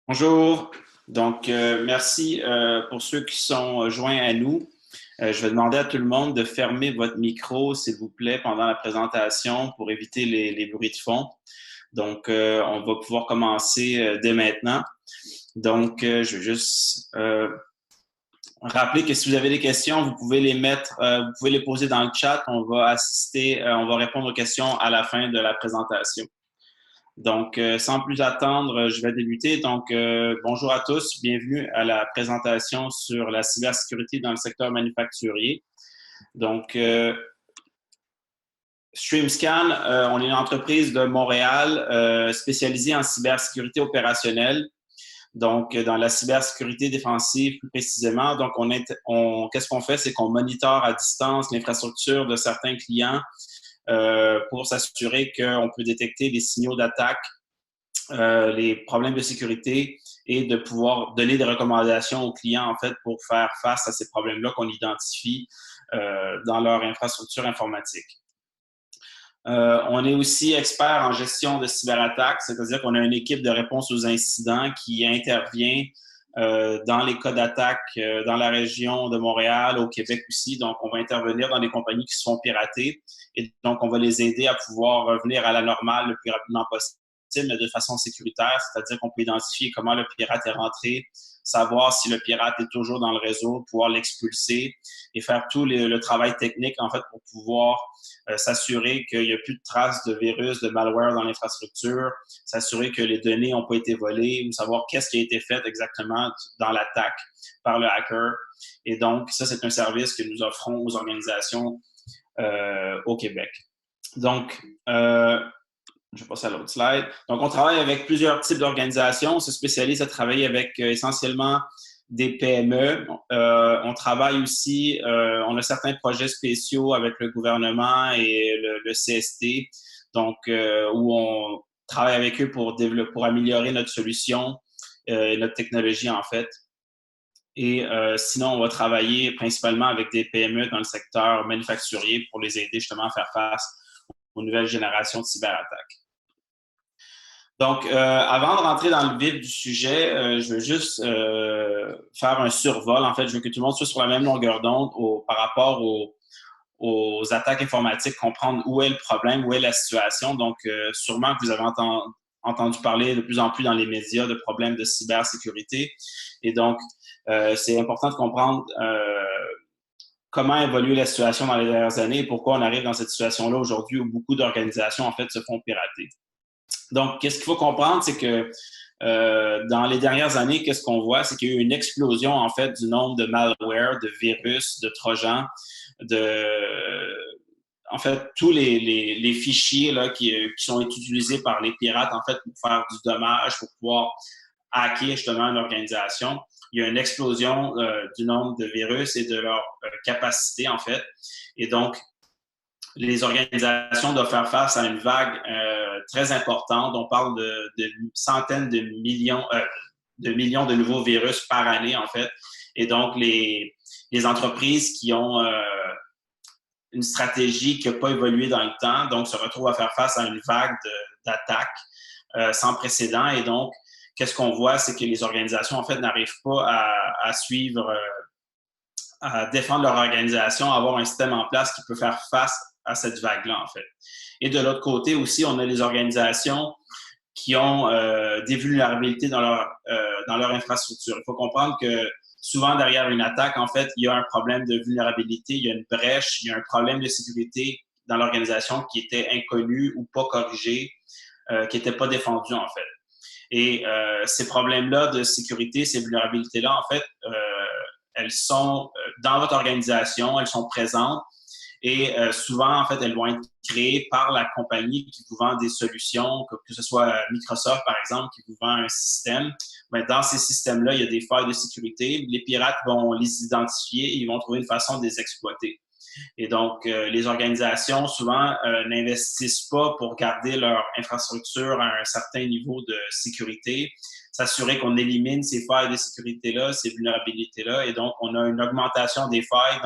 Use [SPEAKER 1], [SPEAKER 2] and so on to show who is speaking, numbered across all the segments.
[SPEAKER 1] Bonjour. Donc, merci pour ceux qui sont joints à nous. Je vais demander à tout le monde de fermer votre micro, s'il vous plaît, pendant la présentation pour éviter les bruits de fond. Donc, on va pouvoir commencer dès maintenant. Donc, je vais juste rappeler que si vous avez des questions, vous pouvez les mettre, vous pouvez les poser dans le chat. On va assister, on va répondre aux questions à la fin de la présentation. Donc, sans plus attendre, je vais débuter. Donc, bonjour à tous, bienvenue à la présentation sur la cybersécurité dans le secteur manufacturier. Donc, StreamScan, on est une entreprise de Montréal spécialisée en cybersécurité opérationnelle. Donc, dans la cybersécurité défensive plus précisément. Donc, qu'est-ce qu'on fait? C'est qu'on monitore à distance l'infrastructure de certains clients pour s'assurer qu'on peut détecter les signaux d'attaque, les problèmes de sécurité et de pouvoir donner des recommandations aux clients, en fait, pour faire face à ces problèmes-là qu'on identifie dans leur infrastructure informatique. On est aussi expert en gestion de cyberattaques, c'est-à-dire qu'on a une équipe de réponse aux incidents qui intervient dans les cas d'attaque dans la région de Montréal, au Québec aussi. Donc, on va intervenir dans les compagnies qui se font pirater et donc on va les aider à pouvoir revenir à la normale le plus rapidement possible, mais de façon sécuritaire, c'est-à-dire qu'on peut identifier comment le pirate est rentré, savoir si le pirate est toujours dans le réseau, pouvoir l'expulser et faire tout le travail technique, en fait, pour pouvoir s'assurer qu'il n'y a plus de traces de virus, de malware dans l'infrastructure, s'assurer que les données n'ont pas été volées ou savoir qu'est-ce qui a été fait exactement dans l'attaque par le hacker. Et donc, ça, c'est un service que nous offrons aux organisations au Québec. Donc, je vais passer à l'autre slide. Donc, on travaille avec plusieurs types d'organisations. On se spécialise à travailler avec essentiellement des PME. On travaille aussi, on a certains projets spéciaux avec le gouvernement et le CST, donc où on travaille avec eux pour développer, pour améliorer notre solution et notre technologie en fait. Et sinon, on va travailler principalement avec des PME dans le secteur manufacturier pour les aider justement à faire face aux nouvelles générations de cyberattaques. Donc, avant de rentrer dans le vif du sujet, je veux juste faire un survol. En fait, je veux que tout le monde soit sur la même longueur d'onde par rapport aux attaques informatiques, comprendre où est le problème, où est la situation. Donc, sûrement que vous avez entendu parler de plus en plus dans les médias de problèmes de cybersécurité. Et donc, c'est important de comprendre comment évolue la situation dans les dernières années et pourquoi on arrive dans cette situation-là aujourd'hui où beaucoup d'organisations, en fait, se font pirater. Donc, qu'est-ce qu'il faut comprendre, c'est que dans les dernières années, qu'est-ce qu'on voit, c'est qu'il y a eu une explosion en fait du nombre de malware, de virus, de trojans, en fait tous les fichiers là, qui sont utilisés par les pirates en fait pour faire du dommage, pour pouvoir hacker justement une organisation. Il y a une explosion du nombre de virus et de leur capacité en fait. Et donc, les organisations doivent faire face à une vague très importante. On parle de centaines de millions de nouveaux virus par année, en fait. Et donc, les entreprises qui ont une stratégie qui n'a pas évolué dans le temps, donc se retrouvent à faire face à une vague d'attaques sans précédent. Et donc, qu'est-ce qu'on voit, c'est que les organisations, en fait, n'arrivent pas à suivre, à défendre leur organisation, à avoir un système en place qui peut faire face à cette vague-là, en fait. Et de l'autre côté aussi, on a les organisations qui ont des vulnérabilités dans leur infrastructure. Il faut comprendre que souvent, derrière une attaque, en fait, il y a un problème de vulnérabilité, il y a une brèche, il y a un problème de sécurité dans l'organisation qui était inconnu ou pas corrigé, qui n'était pas défendu, en fait. Et ces problèmes-là de sécurité, ces vulnérabilités-là, en fait, elles sont dans votre organisation, elles sont présentes et souvent, en fait, elles vont être créées par la compagnie qui vous vend des solutions, que ce soit Microsoft, par exemple, qui vous vend un système. Mais dans ces systèmes-là, il y a des failles de sécurité. Les pirates vont les identifier et ils vont trouver une façon de les exploiter. Et donc, les organisations, souvent, n'investissent pas pour garder leur infrastructure à un certain niveau de sécurité, s'assurer qu'on élimine ces failles de sécurité-là, ces vulnérabilités-là. Et donc, on a une augmentation des failles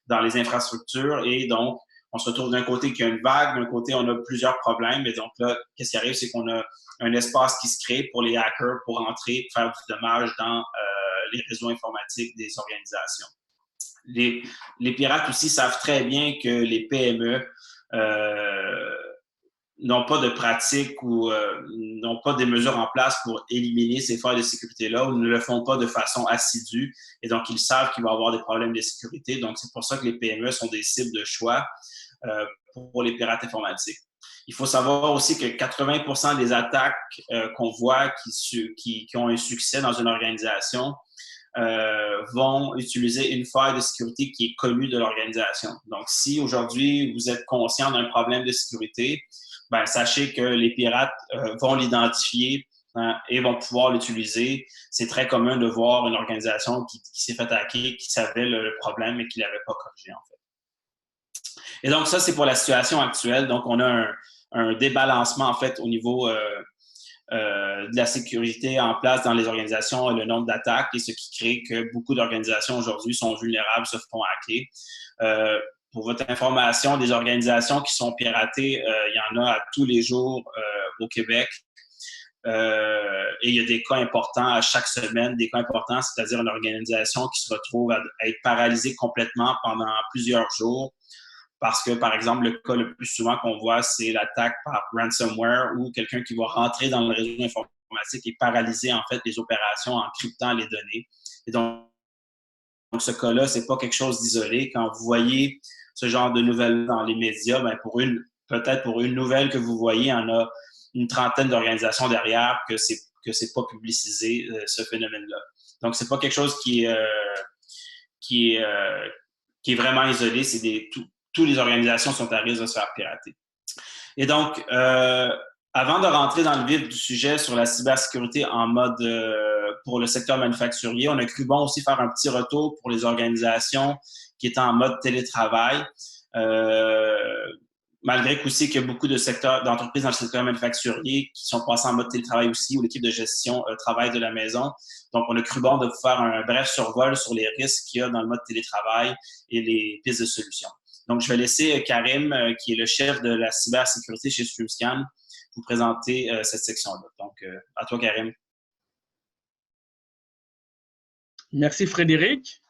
[SPEAKER 1] dans les infrastructures et donc, on se retrouve d'un côté qu'il y a une vague, d'un côté, on a plusieurs problèmes. Et donc là, qu'est-ce qui arrive, c'est qu'on a un espace qui se crée pour les hackers pour entrer, faire du dommage dans les réseaux informatiques des organisations. Les pirates aussi savent très bien que les PME n'ont pas de pratique ou n'ont pas des mesures en place pour éliminer ces failles de sécurité-là ou ne le font pas de façon assidue. Et donc, ils savent qu'il va y avoir des problèmes de sécurité. Donc, c'est pour ça que les PME sont des cibles de choix pour les pirates informatiques. Il faut savoir aussi que 80% des attaques qu'on voit qui ont un succès dans une organisation vont utiliser une faille de sécurité qui est connue de l'organisation. Donc, si aujourd'hui vous êtes conscient d'un problème de sécurité, ben, sachez que les pirates vont l'identifier et vont pouvoir l'utiliser. C'est très commun de voir une organisation qui s'est fait hacker, qui savait le problème et qui ne l'avait pas corrigé, en fait. Et donc, ça, c'est pour la situation actuelle. Donc, on a un débalancement, en fait, au niveau de la sécurité en place dans les organisations et le nombre d'attaques, et ce qui crée que beaucoup d'organisations aujourd'hui sont vulnérables, se font hacker. Pour votre information, des organisations qui sont piratées, il y en a à tous les jours au Québec. Et il y a des cas importants à chaque semaine, des cas importants, c'est-à-dire une organisation qui se retrouve à être paralysée complètement pendant plusieurs jours parce que, par exemple, le cas le plus souvent qu'on voit, c'est l'attaque par ransomware ou quelqu'un qui va rentrer dans le réseau informatique et paralyser, en fait, les opérations en cryptant les données. Et donc ce cas-là, c'est pas quelque chose d'isolé. Quand vous voyez ce genre de nouvelles dans les médias, ben peut-être pour une nouvelle que vous voyez, il y en a une trentaine d'organisations derrière que c'est pas publicisé, ce phénomène-là. Donc, c'est pas quelque chose qui est vraiment isolé. C'est toutes les organisations sont à risque de se faire pirater. Et donc, avant de rentrer dans le vif du sujet sur la cybersécurité en mode pour le secteur manufacturier, on a cru bon aussi faire un petit retour pour les organisations qui étaient en mode télétravail. Malgré qu'aussi qu'il y a beaucoup d'entreprises dans le secteur manufacturier qui sont passées en mode télétravail aussi, où l'équipe de gestion travaille de la maison. Donc, on a cru bon de vous faire un bref survol sur les risques qu'il y a dans le mode télétravail et les pistes de solutions. Donc, je vais laisser Karim, qui est le chef de la cybersécurité chez StreamScan, vous présenter cette section-là. Donc, à toi, Karim.
[SPEAKER 2] Merci, Frédéric.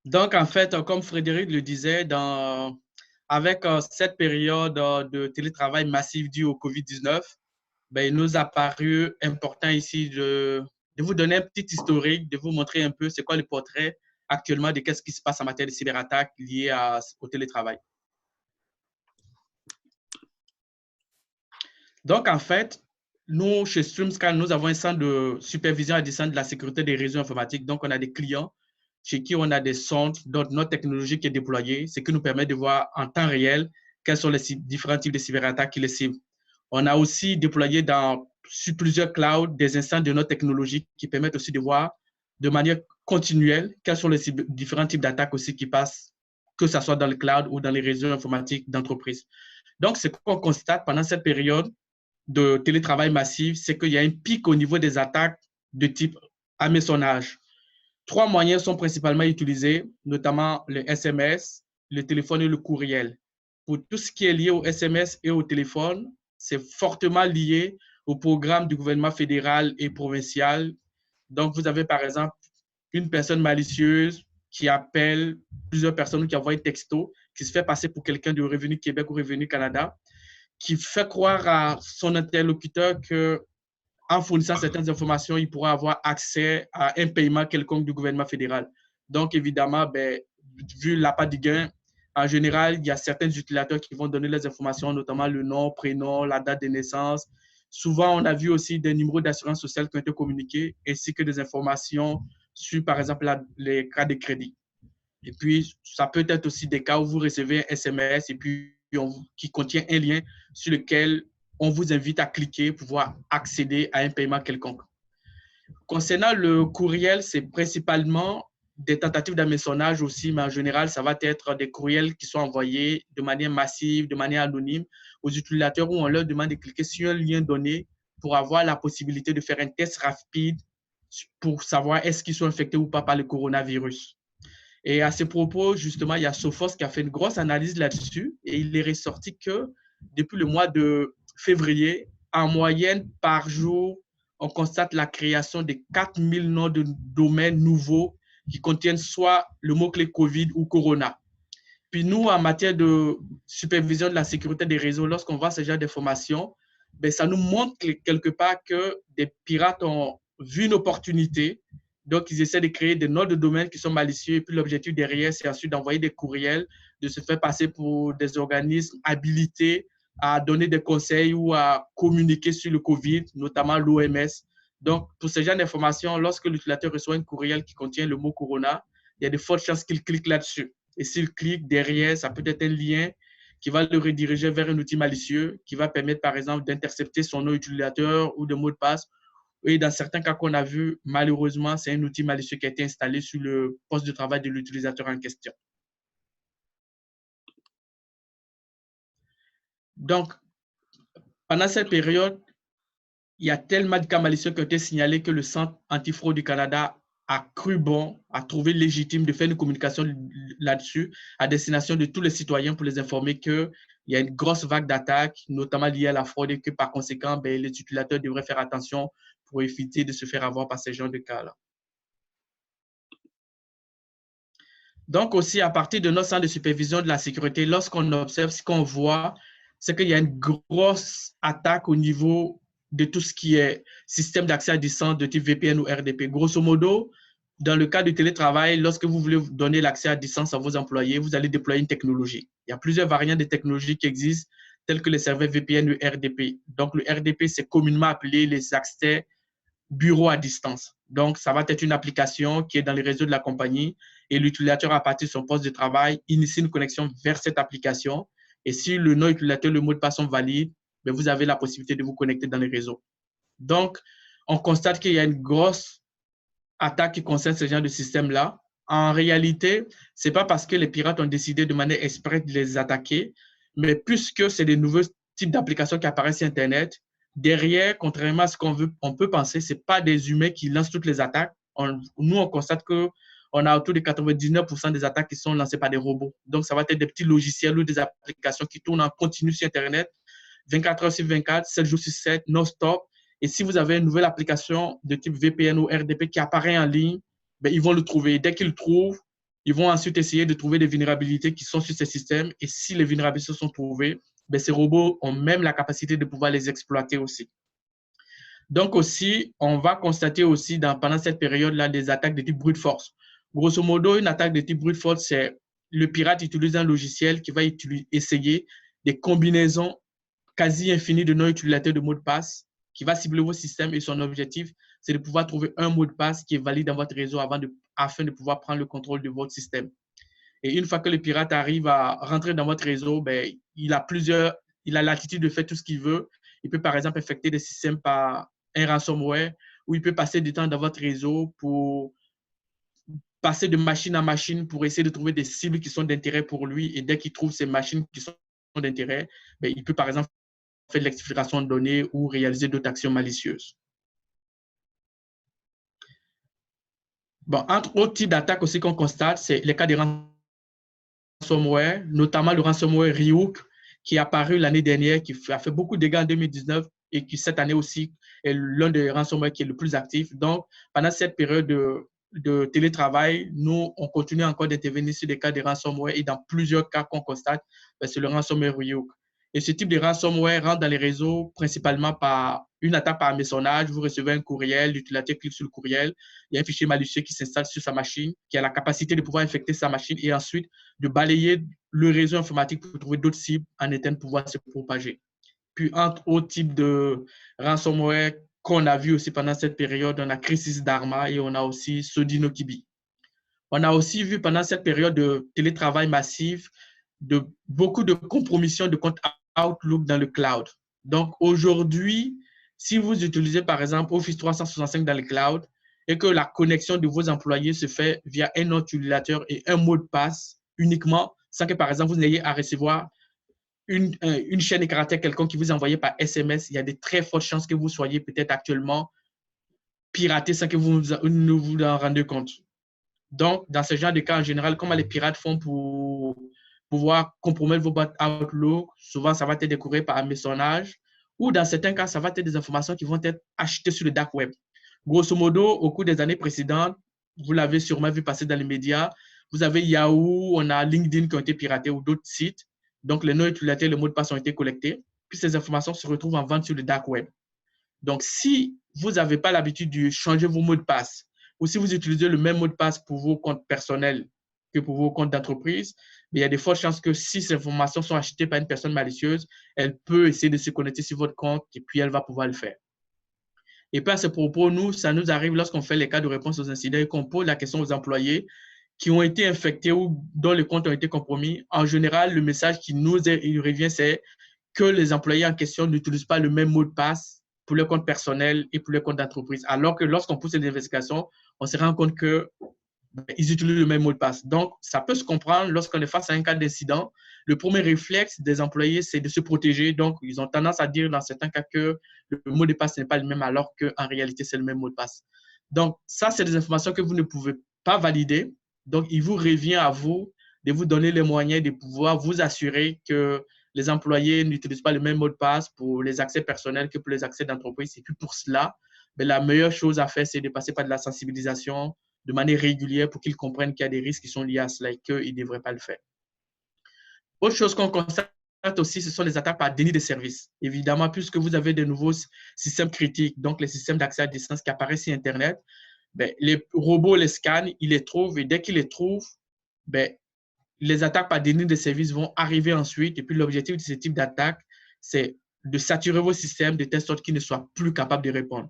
[SPEAKER 2] Donc, en fait, comme Frédéric le disait, avec cette période de télétravail massif due au COVID-19, ben, il nous a paru important ici de vous donner un petit historique, de vous montrer un peu c'est quoi le portrait actuellement de qu'est-ce qui se passe en matière de cyberattaques liées au télétravail. Donc, en fait, nous, chez StreamScan, nous avons un centre de supervision à distance de la sécurité des réseaux informatiques. Donc, on a des clients chez qui on a des centres, donc notre technologie qui est déployée, ce qui nous permet de voir en temps réel quels sont les différents types de cyberattaques qui les ciblent. On a aussi déployé sur plusieurs clouds des instances de notre technologie qui permettent aussi de voir de manière continuelle quels sont les différents types d'attaques aussi qui passent, que ce soit dans le cloud ou dans les réseaux informatiques d'entreprise. Donc, ce qu'on constate pendant cette période de télétravail massif, c'est qu'il y a un pic au niveau des attaques de type hameçonnage. 3 moyens sont principalement utilisés, notamment le SMS, le téléphone et le courriel. Pour tout ce qui est lié au SMS et au téléphone, c'est fortement lié au programme du gouvernement fédéral et provincial. Donc, vous avez par exemple une personne malicieuse qui appelle plusieurs personnes qui envoient un texto, qui se fait passer pour quelqu'un de Revenu Québec ou Revenu Canada, qui fait croire à son interlocuteur que en fournissant certaines informations, il pourra avoir accès à un paiement quelconque du gouvernement fédéral. Donc, évidemment, ben, vu l'appât du gain, en général, il y a certains utilisateurs qui vont donner les informations, notamment le nom, prénom, la date de naissance. Souvent, on a vu aussi des numéros d'assurance sociale qui ont été communiqués, ainsi que des informations sur, par exemple, les cas de crédit. Et puis, ça peut être aussi des cas où vous recevez un SMS et puis qui contient un lien sur lequel on vous invite à cliquer pour pouvoir accéder à un paiement quelconque. Concernant le courriel, c'est principalement des tentatives d'hameçonnage aussi, mais en général, ça va être des courriels qui sont envoyés de manière massive, de manière anonyme aux utilisateurs où on leur demande de cliquer sur un lien donné pour avoir la possibilité de faire un test rapide pour savoir est-ce qu'ils sont infectés ou pas par le coronavirus. Et à ce propos, justement, il y a Sophos qui a fait une grosse analyse là-dessus et il est ressorti que depuis le mois de février, en moyenne par jour, on constate la création de 4000 noms de domaines nouveaux qui contiennent soit le mot-clé Covid ou Corona. Puis nous, en matière de supervision de la sécurité des réseaux, lorsqu'on voit ce genre d'informations, ben, ça nous montre quelque part que des pirates ont vu une opportunité. Donc, ils essaient de créer des noms de domaine qui sont malicieux. Et puis, l'objectif derrière, c'est ensuite d'envoyer des courriels, de se faire passer pour des organismes habilités à donner des conseils ou à communiquer sur le COVID, notamment l'OMS. Donc, pour ce genre d'informations, lorsque l'utilisateur reçoit un courriel qui contient le mot Corona, il y a de fortes chances qu'il clique là-dessus. Et s'il clique derrière, ça peut être un lien qui va le rediriger vers un outil malicieux qui va permettre, par exemple, d'intercepter son nom utilisateur ou de mot de passe. Et dans certains cas qu'on a vu, malheureusement, c'est un outil malicieux qui a été installé sur le poste de travail de l'utilisateur en question. Donc, pendant cette période, il y a tellement de cas malicieux qui ont été signalés que le Centre antifraude du Canada a cru bon, a trouvé légitime de faire une communication là-dessus à destination de tous les citoyens pour les informer qu'il y a une grosse vague d'attaques, notamment liée à la fraude, et que par conséquent, ben, les utilisateurs devraient faire attention pour éviter de se faire avoir par ces genres de cas-là. Donc aussi, à partir de notre centre de supervision de la sécurité, lorsqu'on observe, ce qu'on voit, c'est qu'il y a une grosse attaque au niveau de tout ce qui est système d'accès à distance de type VPN ou RDP. Grosso modo, dans le cas du télétravail, lorsque vous voulez donner l'accès à distance à vos employés, vous allez déployer une technologie. Il y a plusieurs variantes de technologies qui existent, telles que les serveurs VPN ou RDP. Donc, le RDP, c'est communément appelé les accès bureau à distance. Donc, ça va être une application qui est dans les réseaux de la compagnie et l'utilisateur, à partir de son poste de travail, initie une connexion vers cette application. Et si le nom utilisateur, le mot de passe sont valides, ben vous avez la possibilité de vous connecter dans les réseaux. Donc, on constate qu'il y a une grosse attaque qui concerne ce genre de système-là. En réalité, ce n'est pas parce que les pirates ont décidé de manière exprès de les attaquer, mais puisque c'est des nouveaux types d'applications qui apparaissent sur Internet, derrière, contrairement à ce qu'on peut penser, ce n'est pas des humains qui lancent toutes les attaques. Nous, on constate qu'on a autour de 99% des attaques qui sont lancées par des robots. Donc, ça va être des petits logiciels ou des applications qui tournent en continu sur Internet, 24 heures sur 24, 7 jours sur 7, non-stop. Et si vous avez une nouvelle application de type VPN ou RDP qui apparaît en ligne, ben, ils vont le trouver. Dès qu'ils le trouvent, ils vont ensuite essayer de trouver des vulnérabilités qui sont sur ces systèmes. Et si les vulnérabilités sont trouvées, ben, ces robots ont même la capacité de pouvoir les exploiter aussi. Donc aussi, on va constater aussi pendant cette période-là des attaques de type brute force. Grosso modo, une attaque de type brute force, c'est le pirate utilise un logiciel qui va essayer des combinaisons quasi infinies de noms utilisateurs de mots de passe qui va cibler vos systèmes et son objectif, c'est de pouvoir trouver un mot de passe qui est valide dans votre réseau afin de pouvoir prendre le contrôle de votre système. Et une fois que le pirate arrive à rentrer dans votre réseau, ben, il a l'attitude de faire tout ce qu'il veut. Il peut par exemple infecter des systèmes par un ransomware ou il peut passer du temps dans votre réseau pour passer de machine en machine pour essayer de trouver des cibles qui sont d'intérêt pour lui. Et dès qu'il trouve ces machines qui sont d'intérêt, ben, il peut par exemple faire de l'exfiltration de données ou réaliser d'autres actions malicieuses. Bon, entre autres types d'attaques aussi qu'on constate, c'est les cas de ransomware, notamment le ransomware Ryuk, qui est apparu l'année dernière, qui a fait beaucoup de dégâts en 2019 et qui cette année aussi est l'un des ransomware qui est le plus actif. Donc, pendant cette période de télétravail, nous, on continue encore d'intervenir sur des cas de ransomware et dans plusieurs cas qu'on constate, c'est le ransomware Ryuk. Et ce type de ransomware rentre dans les réseaux principalement par une attaque par hameçonnage. Vous recevez un courriel, l'utilisateur clique sur le courriel, il y a un fichier malicieux qui s'installe sur sa machine, qui a la capacité de pouvoir infecter sa machine et ensuite de balayer le réseau informatique pour trouver d'autres cibles en étant de pouvoir se propager. Puis, entre autres types de ransomware qu'on a vu aussi pendant cette période, on a Crysis Dharma et on a aussi Sodinokibi. On a aussi vu pendant cette période de télétravail massif beaucoup de compromissions de comptes Outlook dans le cloud. Donc, aujourd'hui, si vous utilisez par exemple Office 365 dans le cloud et que la connexion de vos employés se fait via un autre utilisateur et un mot de passe uniquement, sans que par exemple vous n'ayez à recevoir une chaîne de caractères quelconque qui vous envoie par SMS, il y a de très fortes chances que vous soyez peut-être actuellement piraté sans que vous ne vous en rendez compte. Donc, dans ce genre de cas, en général, comment les pirates font pour pouvoir compromettre vos boîtes Outlook, souvent, ça va être découvert par hameçonnage, ou dans certains cas, ça va être des informations qui vont être achetées sur le dark web. Grosso modo, au cours des années précédentes, vous l'avez sûrement vu passer dans les médias, vous avez Yahoo, on a LinkedIn qui ont été piratés ou d'autres sites. Donc, les noms utilisateurs, les mots de passe ont été collectés. Puis, ces informations se retrouvent en vente sur le dark web. Donc, si vous n'avez pas l'habitude de changer vos mots de passe, ou si vous utilisez le même mot de passe pour vos comptes personnels que pour vos comptes d'entreprise, il y a de fortes chances que si ces informations sont achetées par une personne malicieuse, elle peut essayer de se connecter sur votre compte et puis elle va pouvoir le faire. Et puis à ce propos, nous, ça nous arrive lorsqu'on fait les cas de réponse aux incidents et qu'on pose la question aux employés qui ont été infectés ou dont les comptes ont été compromis. En général, le message qui nous revient, c'est que les employés en question n'utilisent pas le même mot de passe pour le compte personnel et pour le compte d'entreprise. Alors que lorsqu'on pousse les investigations, on se rend compte que ils utilisent le même mot de passe. Donc, ça peut se comprendre lorsqu'on est face à un cas d'incident. Le premier réflexe des employés, c'est de se protéger. Donc, ils ont tendance à dire dans certains cas que le mot de passe n'est pas le même alors qu'en réalité, c'est le même mot de passe. Donc, ça, c'est des informations que vous ne pouvez pas valider. Donc, il vous revient à vous de vous donner les moyens de pouvoir vous assurer que les employés n'utilisent pas le même mot de passe pour les accès personnels que pour les accès d'entreprise. Et puis, pour cela, la meilleure chose à faire, c'est de passer par de la sensibilisation, de manière régulière pour qu'ils comprennent qu'il y a des risques qui sont liés à cela et qu'ils ne devraient pas le faire. Autre chose qu'on constate aussi, ce sont les attaques par déni de service. Évidemment, puisque vous avez de nouveaux systèmes critiques, donc les systèmes d'accès à distance qui apparaissent sur Internet, les robots les scannent, ils les trouvent et dès qu'ils les trouvent, les attaques par déni de service vont arriver ensuite. Et puis l'objectif de ce type d'attaque, c'est de saturer vos systèmes de telle sorte qu'ils ne soient plus capables de répondre.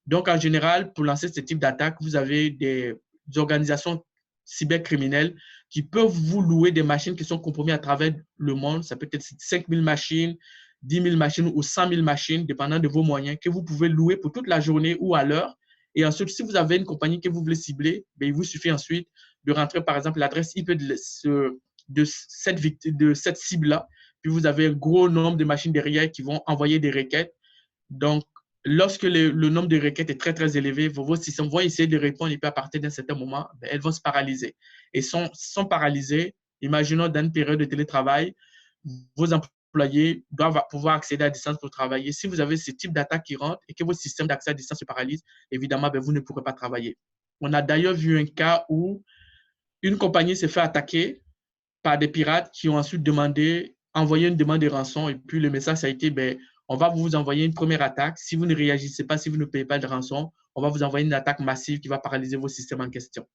[SPEAKER 2] Donc, en général, pour lancer ce type d'attaque, vous avez des organisations cybercriminelles qui peuvent vous louer des machines qui sont compromises à travers le monde. Ça peut être 5 000 machines, 10 000 machines ou 100 000 machines, dépendant de vos moyens, que vous pouvez louer pour toute la journée ou à l'heure. Et ensuite, si vous avez une compagnie que vous voulez cibler, il vous suffit ensuite de rentrer, par exemple, l'adresse IP de cette cible-là. Puis, vous avez un gros nombre de machines derrière qui vont envoyer des requêtes. Donc, lorsque le nombre de requêtes est très, très élevé, vos systèmes vont essayer de répondre et puis à partir d'un certain moment, elles vont se paralyser. Et sont paralysées, imaginons dans une période de télétravail, vos employés doivent pouvoir accéder à distance pour travailler. Si vous avez ce type d'attaque qui rentre et que vos systèmes d'accès à distance se paralysent, évidemment, vous ne pourrez pas travailler. On a d'ailleurs vu un cas où une compagnie s'est fait attaquer par des pirates qui ont ensuite envoyé une demande de rançon et puis le message a été, on va vous envoyer une première attaque. Si vous ne réagissez pas, si vous ne payez pas de rançon, on va vous envoyer une attaque massive qui va paralyser vos systèmes en question.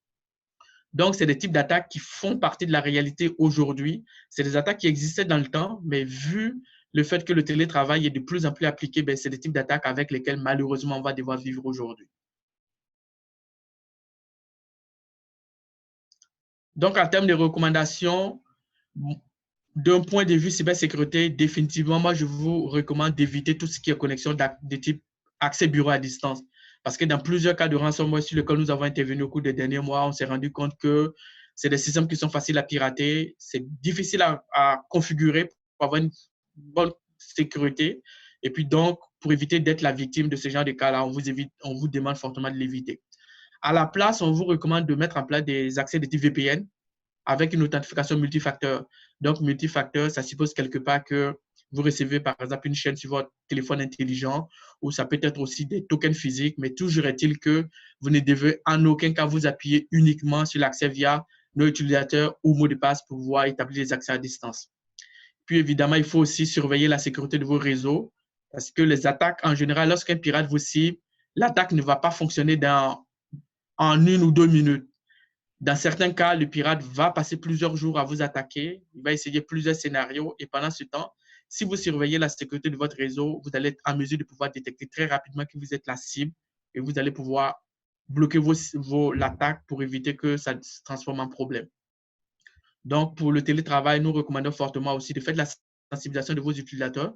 [SPEAKER 2] Donc, c'est des types d'attaques qui font partie de la réalité aujourd'hui. C'est des attaques qui existaient dans le temps, mais vu le fait que le télétravail est de plus en plus appliqué, c'est des types d'attaques avec lesquelles malheureusement on va devoir vivre aujourd'hui. Donc, en termes de recommandations, d'un point de vue cybersécurité, définitivement, moi, je vous recommande d'éviter tout ce qui est connexion de type accès bureau à distance. Parce que dans plusieurs cas de ransomware sur lesquels nous avons intervenu au cours des derniers mois, on s'est rendu compte que c'est des systèmes qui sont faciles à pirater, c'est difficile à configurer pour avoir une bonne sécurité. Et puis donc, pour éviter d'être la victime de ce genre de cas-là, on vous demande fortement de l'éviter. À la place, on vous recommande de mettre en place des accès de type VPN avec une authentification multifacteur. Donc, multifacteur, ça suppose quelque part que vous recevez, par exemple, une chaîne sur votre téléphone intelligent ou ça peut être aussi des tokens physiques, mais toujours est-il que vous ne devez en aucun cas vous appuyer uniquement sur l'accès via nos utilisateurs ou mot de passe pour pouvoir établir les accès à distance. Puis, évidemment, il faut aussi surveiller la sécurité de vos réseaux parce que les attaques, en général, lorsqu'un pirate vous cible, l'attaque ne va pas fonctionner en 1 ou 2 minutes. Dans certains cas, le pirate va passer plusieurs jours à vous attaquer. Il va essayer plusieurs scénarios. Et pendant ce temps, si vous surveillez la sécurité de votre réseau, vous allez être en mesure de pouvoir détecter très rapidement que vous êtes la cible et vous allez pouvoir bloquer l'attaque pour éviter que ça se transforme en problème. Donc, pour le télétravail, nous recommandons fortement aussi de faire de la sensibilisation de vos utilisateurs.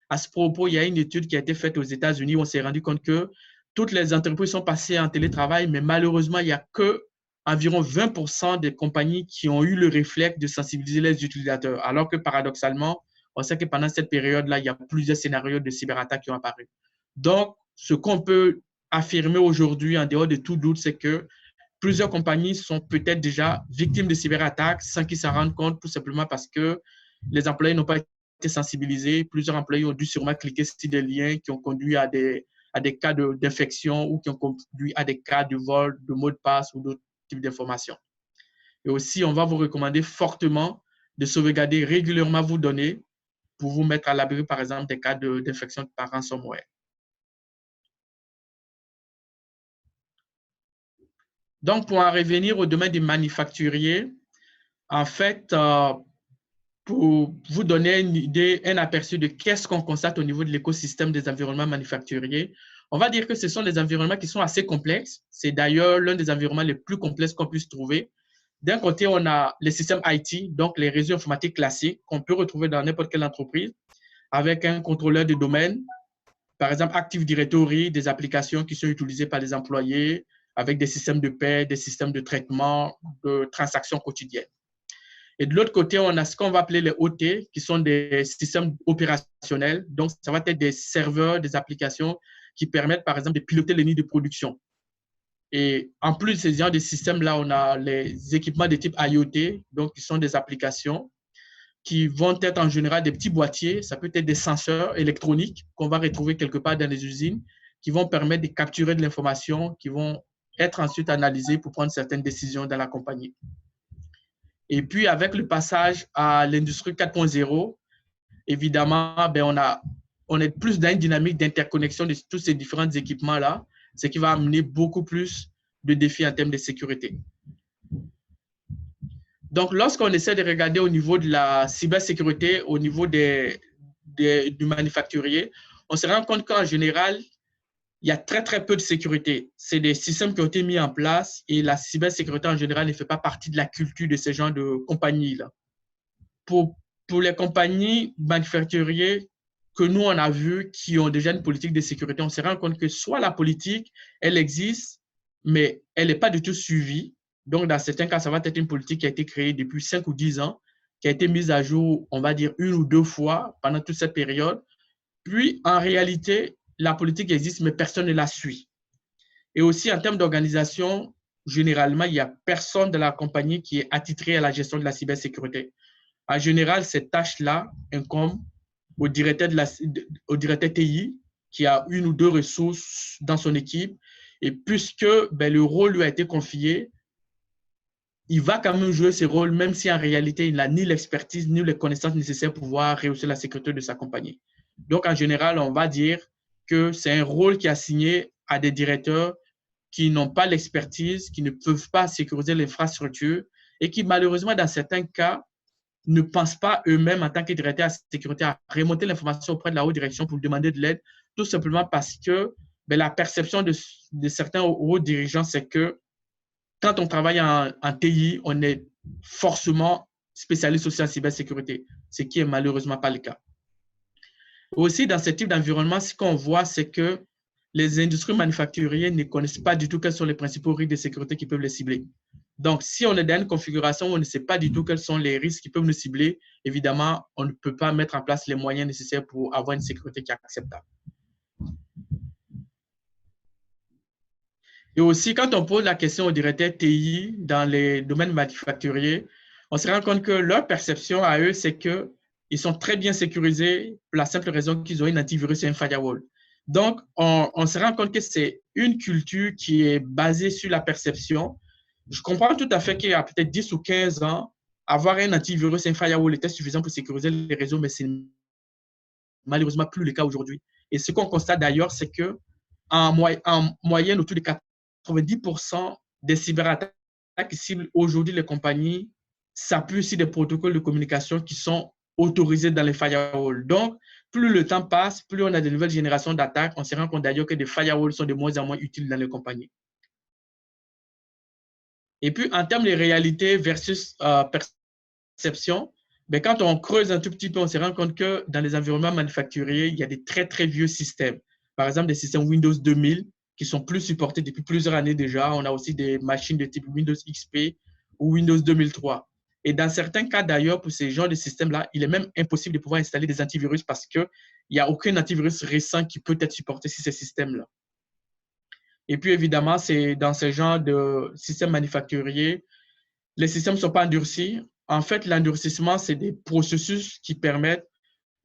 [SPEAKER 2] À ce propos, il y a une étude qui a été faite aux États-Unis où on s'est rendu compte que toutes les entreprises sont passées en télétravail, mais malheureusement, il n'y a que environ 20% des compagnies qui ont eu le réflexe de sensibiliser les utilisateurs, alors que paradoxalement, on sait que pendant cette période-là, il y a plusieurs scénarios de cyberattaques qui ont apparu. Donc, ce qu'on peut affirmer aujourd'hui, en dehors de tout doute, c'est que plusieurs compagnies sont peut-être déjà victimes de cyberattaques sans qu'ils s'en rendent compte, tout simplement parce que les employés n'ont pas été sensibilisés. Plusieurs employés ont dû sûrement cliquer sur des liens qui ont conduit à des cas d'infection ou qui ont conduit à des cas de vol de mots de passe ou d'autres types d'informations. Et aussi, on va vous recommander fortement de sauvegarder régulièrement vos données pour vous mettre à l'abri, par exemple, des cas d'infection par ransomware. Donc, pour en revenir au domaine des manufacturiers, en fait, pour vous donner une idée, un aperçu de qu'est-ce qu'on constate au niveau de l'écosystème des environnements manufacturiers, on va dire que ce sont des environnements qui sont assez complexes. C'est d'ailleurs l'un des environnements les plus complexes qu'on puisse trouver. D'un côté, on a les systèmes IT, donc les réseaux informatiques classiques qu'on peut retrouver dans n'importe quelle entreprise, avec un contrôleur de domaine, par exemple Active Directory, des applications qui sont utilisées par les employés, avec des systèmes de paie, des systèmes de traitement, de transactions quotidiennes. Et de l'autre côté, on a ce qu'on va appeler les OT, qui sont des systèmes opérationnels. Donc, ça va être des serveurs, des applications qui permettent, par exemple, de piloter les lignes de production. Et en plus de ces genres de systèmes-là, on a les équipements de type IoT, donc qui sont des applications qui vont être en général des petits boîtiers. Ça peut être des senseurs électroniques qu'on va retrouver quelque part dans les usines, qui vont permettre de capturer de l'information, qui vont être ensuite analysées pour prendre certaines décisions dans la compagnie. Et puis, avec le passage à l'industrie 4.0, évidemment, on est plus dans une dynamique d'interconnexion de tous ces différents équipements-là, ce qui va amener beaucoup plus de défis en termes de sécurité. Donc, lorsqu'on essaie de regarder au niveau de la cybersécurité, au niveau du manufacturier, on se rend compte qu'en général, il y a très, très peu de sécurité. C'est des systèmes qui ont été mis en place et la cybersécurité en général ne fait pas partie de la culture de ces genres de compagnies-là. Pour les compagnies manufacturières que nous, on a vues qui ont déjà une politique de sécurité, on se rend compte que soit la politique, elle existe, mais elle n'est pas du tout suivie. Donc, dans certains cas, ça va être une politique qui a été créée depuis 5 ou 10 ans, qui a été mise à jour, on va dire, 1 ou 2 fois pendant toute cette période. Puis, en réalité, la politique existe, mais personne ne la suit. Et aussi, en termes d'organisation, généralement, il n'y a personne de la compagnie qui est attitré à la gestion de la cybersécurité. En général, cette tâche-là incombe au directeur TI qui a 1 ou 2 ressources dans son équipe. Et puisque le rôle lui a été confié, il va quand même jouer ce rôle, même si en réalité, il n'a ni l'expertise ni les connaissances nécessaires pour pouvoir réussir la sécurité de sa compagnie. Donc, en général, on va dire que c'est un rôle qui est assigné à des directeurs qui n'ont pas l'expertise, qui ne peuvent pas sécuriser l'infrastructure et qui, malheureusement, dans certains cas, ne pensent pas eux-mêmes, en tant que directeur à sécurité, à remonter l'information auprès de la haute direction pour demander de l'aide, tout simplement parce que la perception de certains hauts dirigeants, c'est que quand on travaille en TI, on est forcément spécialiste aussi en cybersécurité, ce qui n'est malheureusement pas le cas. Aussi, dans ce type d'environnement, ce qu'on voit, c'est que les industries manufacturières ne connaissent pas du tout quels sont les principaux risques de sécurité qui peuvent les cibler. Donc, si on est dans une configuration où on ne sait pas du tout quels sont les risques qui peuvent nous cibler, évidemment, on ne peut pas mettre en place les moyens nécessaires pour avoir une sécurité qui est acceptable. Et aussi, quand on pose la question aux directeurs TI dans les domaines manufacturiers, on se rend compte que leur perception à eux, c'est qu'ils sont très bien sécurisés pour la simple raison qu'ils ont une antivirus et un firewall. Donc, on se rend compte que c'est une culture qui est basée sur la perception. Je comprends tout à fait qu'il y a peut-être 10 ou 15 ans, avoir un antivirus et un firewall était suffisant pour sécuriser les réseaux, mais c'est malheureusement plus le cas aujourd'hui. Et ce qu'on constate d'ailleurs, c'est qu'en moyenne, autour de 90% des cyberattaques qui ciblent aujourd'hui les compagnies s'appuient sur des protocoles de communication qui sont autorisés dans les firewalls. Donc, plus le temps passe, plus on a de nouvelles générations d'attaques. On se rend compte d'ailleurs que des firewalls sont de moins en moins utiles dans les compagnies. Et puis, en termes de réalité versus perception, quand on creuse un tout petit peu, on se rend compte que dans les environnements manufacturiers, il y a des très, très vieux systèmes. Par exemple, des systèmes Windows 2000 qui sont plus supportés depuis plusieurs années déjà. On a aussi des machines de type Windows XP ou Windows 2003. Et dans certains cas, d'ailleurs, pour ces genres de systèmes-là, il est même impossible de pouvoir installer des antivirus parce qu'il n'y a aucun antivirus récent qui peut être supporté sur ces systèmes-là. Et puis, évidemment, c'est dans ce genre de système manufacturier, les systèmes ne sont pas endurcis. En fait, l'endurcissement, c'est des processus qui permettent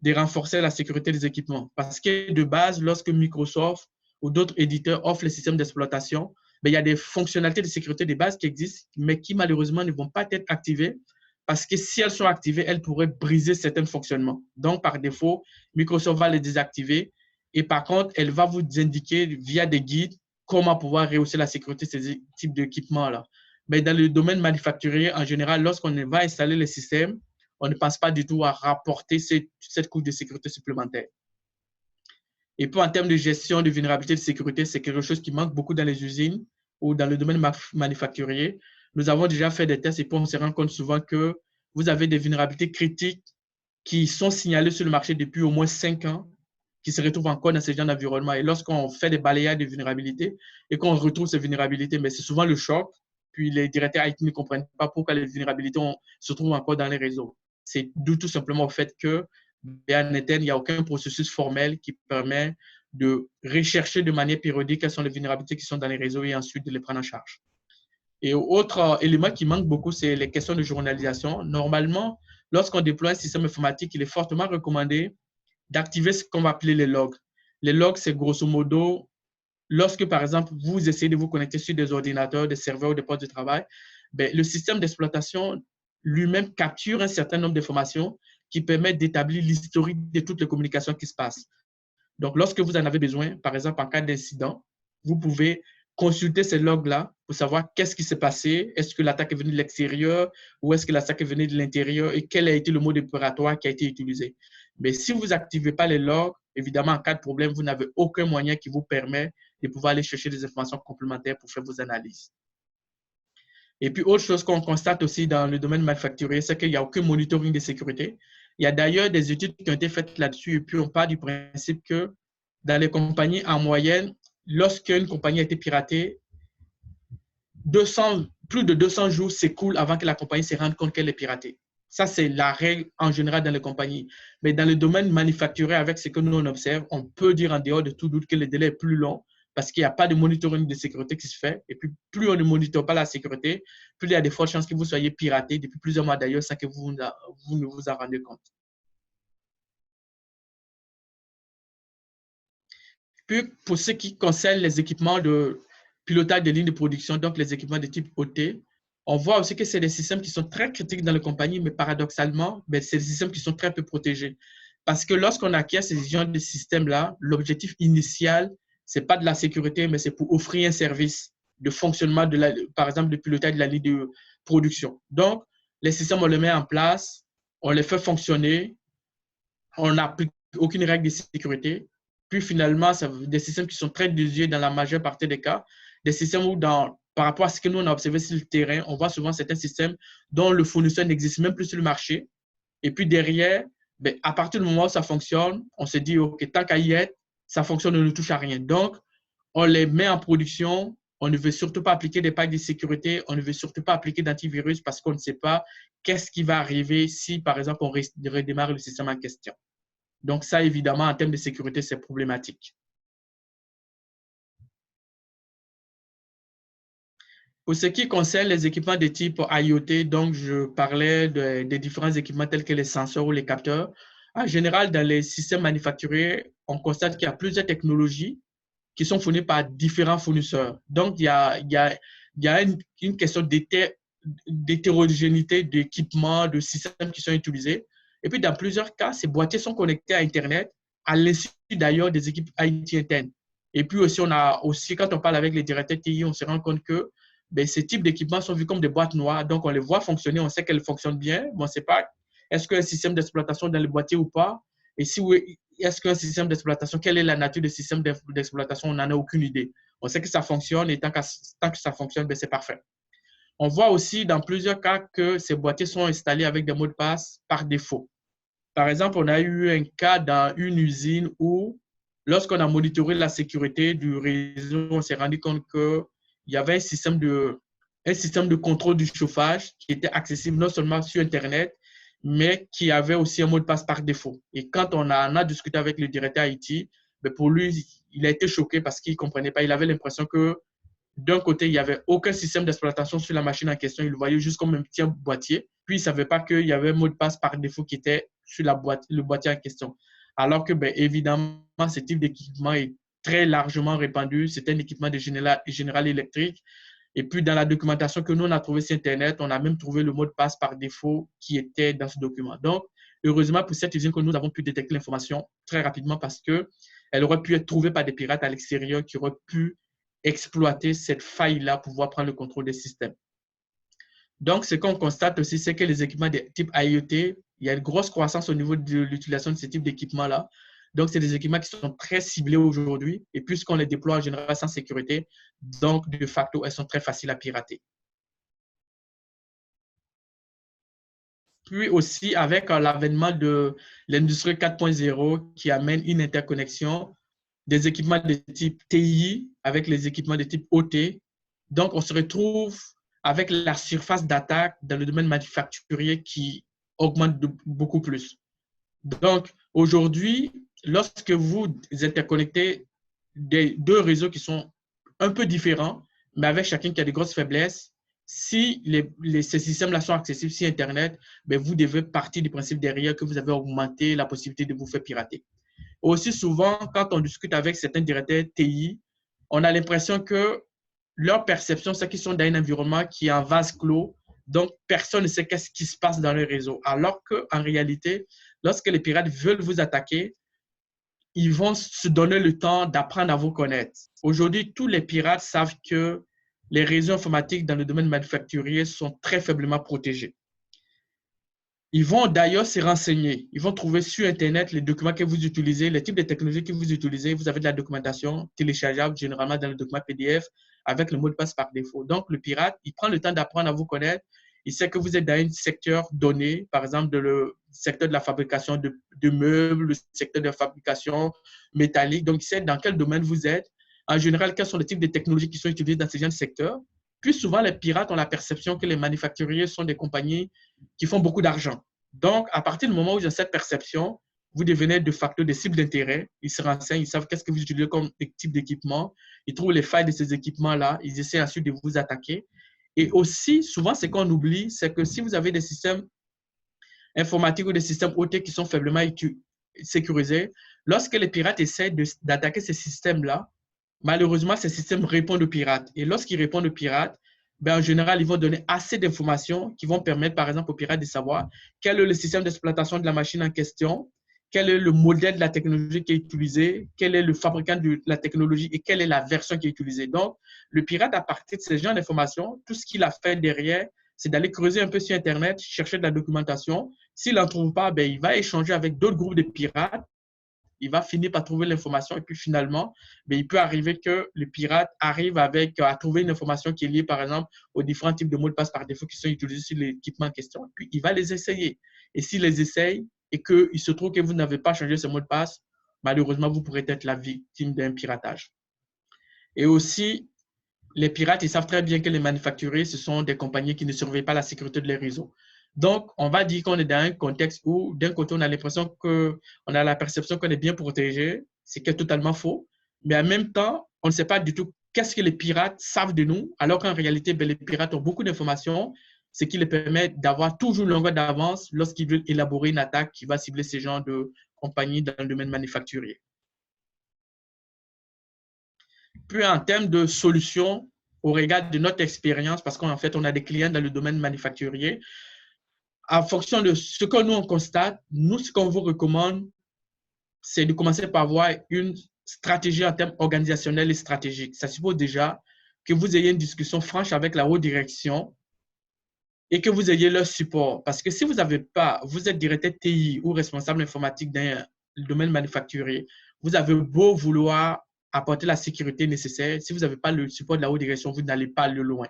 [SPEAKER 2] de renforcer la sécurité des équipements. Parce que de base, lorsque Microsoft ou d'autres éditeurs offrent les systèmes d'exploitation, ben, il y a des fonctionnalités de sécurité de base qui existent, mais qui malheureusement ne vont pas être activées parce que si elles sont activées, elles pourraient briser certains fonctionnements. Donc, par défaut, Microsoft va les désactiver et par contre, elle va vous indiquer via des guides comment pouvoir rehausser la sécurité de ces types d'équipements-là. Mais dans le domaine manufacturier, en général, lorsqu'on va installer les systèmes, on ne pense pas du tout à rapporter cette couche de sécurité supplémentaire. Et puis, en termes de gestion de vulnérabilité de sécurité, c'est quelque chose qui manque beaucoup dans les usines ou dans le domaine manufacturier. Nous avons déjà fait des tests et puis on se rend compte souvent que vous avez des vulnérabilités critiques qui sont signalées sur le marché depuis au moins 5 ans, qui se retrouvent encore dans ce genre d'environnement. Et lorsqu'on fait des balayages de vulnérabilités et qu'on retrouve ces vulnérabilités, mais c'est souvent le choc. Puis les directeurs IT ne comprennent pas pourquoi les vulnérabilités se trouvent encore dans les réseaux. C'est dû tout simplement au fait que en interne, il n'y a aucun processus formel qui permet de rechercher de manière périodique quelles sont les vulnérabilités qui sont dans les réseaux et ensuite de les prendre en charge. Et autre élément qui manque beaucoup, c'est les questions de journalisation. Normalement, lorsqu'on déploie un système informatique, il est fortement recommandé d'activer ce qu'on va appeler les logs. Les logs, c'est grosso modo, lorsque, par exemple, vous essayez de vous connecter sur des ordinateurs, des serveurs ou des postes de travail, ben, le système d'exploitation lui-même capture un certain nombre d'informations qui permettent d'établir l'historique de toutes les communications qui se passent. Donc, lorsque vous en avez besoin, par exemple, en cas d'incident, vous pouvez consulter ces logs-là pour savoir qu'est-ce qui s'est passé, est-ce que l'attaque est venue de l'extérieur ou est-ce que l'attaque est venue de l'intérieur et quel a été le mode opératoire qui a été utilisé. Mais si vous n'activez pas les logs, évidemment, en cas de problème, vous n'avez aucun moyen qui vous permet de pouvoir aller chercher des informations complémentaires pour faire vos analyses. Et puis, autre chose qu'on constate aussi dans le domaine manufacturier, c'est qu'il n'y a aucun monitoring de sécurité. Il y a d'ailleurs des études qui ont été faites là-dessus et puis on part du principe que dans les compagnies, en moyenne, lorsqu'une compagnie a été piratée, plus de 200 jours s'écoulent avant que la compagnie se rende compte qu'elle est piratée. Ça, c'est la règle en général dans les compagnies. Mais dans le domaine manufacturier, avec ce que nous on observe, on peut dire en dehors de tout doute que le délai est plus long parce qu'il n'y a pas de monitoring de sécurité qui se fait. Et puis, plus on ne monitor pas la sécurité, plus il y a de fortes chances que vous soyez piraté depuis plusieurs mois d'ailleurs sans que vous ne vous en rendez compte. Puis, pour ce qui concerne les équipements de pilotage des lignes de production, donc les équipements de type OT, on voit aussi que c'est des systèmes qui sont très critiques dans les compagnies, mais paradoxalement, c'est des systèmes qui sont très peu protégés. Parce que lorsqu'on acquiert ces genres de systèmes-là, l'objectif initial, ce n'est pas de la sécurité, mais c'est pour offrir un service de fonctionnement, par exemple, de pilotage de la ligne de production. Donc, les systèmes, on les met en place, on les fait fonctionner, on n'applique aucune règle de sécurité. Puis finalement, c'est des systèmes qui sont très désuets dans la majeure partie des cas. Des systèmes où, par rapport à ce que nous on a observé sur le terrain, on voit souvent certains systèmes dont le fournisseur n'existe même plus sur le marché. Et puis derrière, à partir du moment où ça fonctionne, on se dit, OK, tant qu'à y être, ça fonctionne, on ne touche à rien. Donc, on les met en production. On ne veut surtout pas appliquer des packs de sécurité. On ne veut surtout pas appliquer d'antivirus parce qu'on ne sait pas qu'est-ce qui va arriver si, par exemple, on redémarre le système en question. Donc, ça, évidemment, en termes de sécurité, c'est problématique. Pour ce qui concerne les équipements de type IoT, donc je parlais des différents équipements tels que les senseurs ou les capteurs. En général, dans les systèmes manufacturiers, on constate qu'il y a plusieurs technologies qui sont fournies par différents fournisseurs. Donc, il y a une question d'hétérogénéité d'équipements, de systèmes qui sont utilisés. Et puis, dans plusieurs cas, ces boîtiers sont connectés à Internet, à l'insu d'ailleurs des équipes IT internes. Et puis aussi, quand on parle avec les directeurs TI, on se rend compte que ces types d'équipements sont vus comme des boîtes noires. Donc, on les voit fonctionner, on sait qu'elles fonctionnent bien, mais on ne sait pas est-ce qu'il y a un système d'exploitation dans le boîtier ou pas. Et si oui, est-ce qu'un système d'exploitation, quelle est la nature du système d'exploitation? On n'en a aucune idée. On sait que ça fonctionne et tant que ça fonctionne, c'est parfait. On voit aussi dans plusieurs cas que ces boîtiers sont installés avec des mots de passe par défaut. Par exemple, on a eu un cas dans une usine où, lorsqu'on a monitoré la sécurité du réseau, on s'est rendu compte qu'il y avait un système de contrôle du chauffage qui était accessible non seulement sur Internet, mais qui avait aussi un mot de passe par défaut. Et quand on a discuté avec le directeur IT, pour lui, il a été choqué parce qu'il ne comprenait pas. Il avait l'impression que d'un côté, il n'y avait aucun système d'exploitation sur la machine en question. Il le voyait juste comme un petit boîtier. Puis, il ne savait pas qu'il y avait un mot de passe par défaut qui était sur le boîtier en question. Alors que, évidemment, ce type d'équipement est très largement répandu. C'est un équipement de General Electric. Et puis, dans la documentation que nous, on a trouvée sur Internet, on a même trouvé le mot de passe par défaut qui était dans ce document. Donc, heureusement, pour cette usine que nous avons pu détecter l'information très rapidement parce qu'elle aurait pu être trouvée par des pirates à l'extérieur qui auraient pu exploiter cette faille-là pour pouvoir prendre le contrôle des systèmes. Donc, ce qu'on constate aussi, c'est que les équipements de type IoT, il y a une grosse croissance au niveau de l'utilisation de ce type d'équipements-là. Donc, c'est des équipements qui sont très ciblés aujourd'hui. Et puisqu'on les déploie en général sans sécurité, donc, de facto, elles sont très faciles à pirater. Puis aussi, avec l'avènement de l'industrie 4.0 qui amène une interconnexion des équipements de type TI avec les équipements de type OT. Donc, on se retrouve avec la surface d'attaque dans le domaine manufacturier qui augmente beaucoup plus. Donc, aujourd'hui, lorsque vous interconnectez deux réseaux qui sont un peu différents, mais avec chacun qui a des grosses faiblesses, si ces systèmes-là sont accessibles sur Internet, vous devez partir du principe derrière que vous avez augmenté la possibilité de vous faire pirater. Aussi souvent, quand on discute avec certains directeurs TI, on a l'impression que leur perception, c'est qu'ils sont dans un environnement qui est en vase clos, donc personne ne sait qu'est-ce qui se passe dans le réseau. Alors qu'en réalité, lorsque les pirates veulent vous attaquer, ils vont se donner le temps d'apprendre à vous connaître. Aujourd'hui, tous les pirates savent que les réseaux informatiques dans le domaine manufacturier sont très faiblement protégés. Ils vont d'ailleurs se renseigner. Ils vont trouver sur Internet les documents que vous utilisez, les types de technologies que vous utilisez. Vous avez de la documentation téléchargeable, généralement dans le document PDF, avec le mot de passe par défaut. Donc, le pirate, il prend le temps d'apprendre à vous connaître. Il sait que vous êtes dans un secteur donné, par exemple, le secteur de la fabrication de meubles, le secteur de la fabrication métallique. Donc, il sait dans quel domaine vous êtes. En général, quels sont les types de technologies qui sont utilisées dans ces gens de secteurs. Puis souvent, les pirates ont la perception que les manufacturiers sont des compagnies qui font beaucoup d'argent. Donc, à partir du moment où ils ont cette perception, vous devenez de facto des cibles d'intérêt. Ils se renseignent, ils savent qu'est-ce que vous utilisez comme type d'équipement. Ils trouvent les failles de ces équipements-là. Ils essaient ensuite de vous attaquer. Et aussi, souvent, ce qu'on oublie, c'est que si vous avez des systèmes informatiques ou des systèmes OT qui sont faiblement sécurisés, lorsque les pirates essaient d'attaquer ces systèmes-là, malheureusement, ces systèmes répondent aux pirates. Et lorsqu'ils répondent aux pirates, en général, ils vont donner assez d'informations qui vont permettre, par exemple, aux pirates de savoir quel est le système d'exploitation de la machine en question, quel est le modèle de la technologie qui est utilisé, quel est le fabricant de la technologie et quelle est la version qui est utilisée. Donc, le pirate, à partir de ces genres d'informations, tout ce qu'il a fait derrière, c'est d'aller creuser un peu sur Internet, chercher de la documentation. S'il n'en trouve pas, il va échanger avec d'autres groupes de pirates. Il va finir par trouver l'information et puis finalement, il peut arriver que le pirate arrive à trouver une information qui est liée, par exemple, aux différents types de mots de passe par défaut qui sont utilisés sur l'équipement en question. Et puis, il va les essayer. Et s'il les essaye et qu'il se trouve que vous n'avez pas changé ce mot de passe, malheureusement, vous pourrez être la victime d'un piratage. Et aussi, les pirates, ils savent très bien que les manufacturiers, ce sont des compagnies qui ne surveillent pas la sécurité de leurs réseaux. Donc, on va dire qu'on est dans un contexte où, d'un côté, on a l'impression qu'on a la perception qu'on est bien protégé, ce qui est totalement faux. Mais en même temps, on ne sait pas du tout qu'est-ce que les pirates savent de nous, alors qu'en réalité, les pirates ont beaucoup d'informations, ce qui les permet d'avoir toujours une longueur d'avance lorsqu'ils veulent élaborer une attaque qui va cibler ces genres de compagnies dans le domaine manufacturier. Puis, en termes de solutions, au regard de notre expérience, parce qu'en fait, on a des clients dans le domaine manufacturier, en fonction de ce que nous, on constate, nous, ce qu'on vous recommande, c'est de commencer par avoir une stratégie en termes organisationnels et stratégiques. Ça suppose déjà que vous ayez une discussion franche avec la haute direction et que vous ayez leur support. Parce que si vous n'avez pas, vous êtes directeur TI ou responsable informatique dans le domaine manufacturier, vous avez beau vouloir apporter la sécurité nécessaire, si vous n'avez pas le support de la haute direction, vous n'allez pas le loin.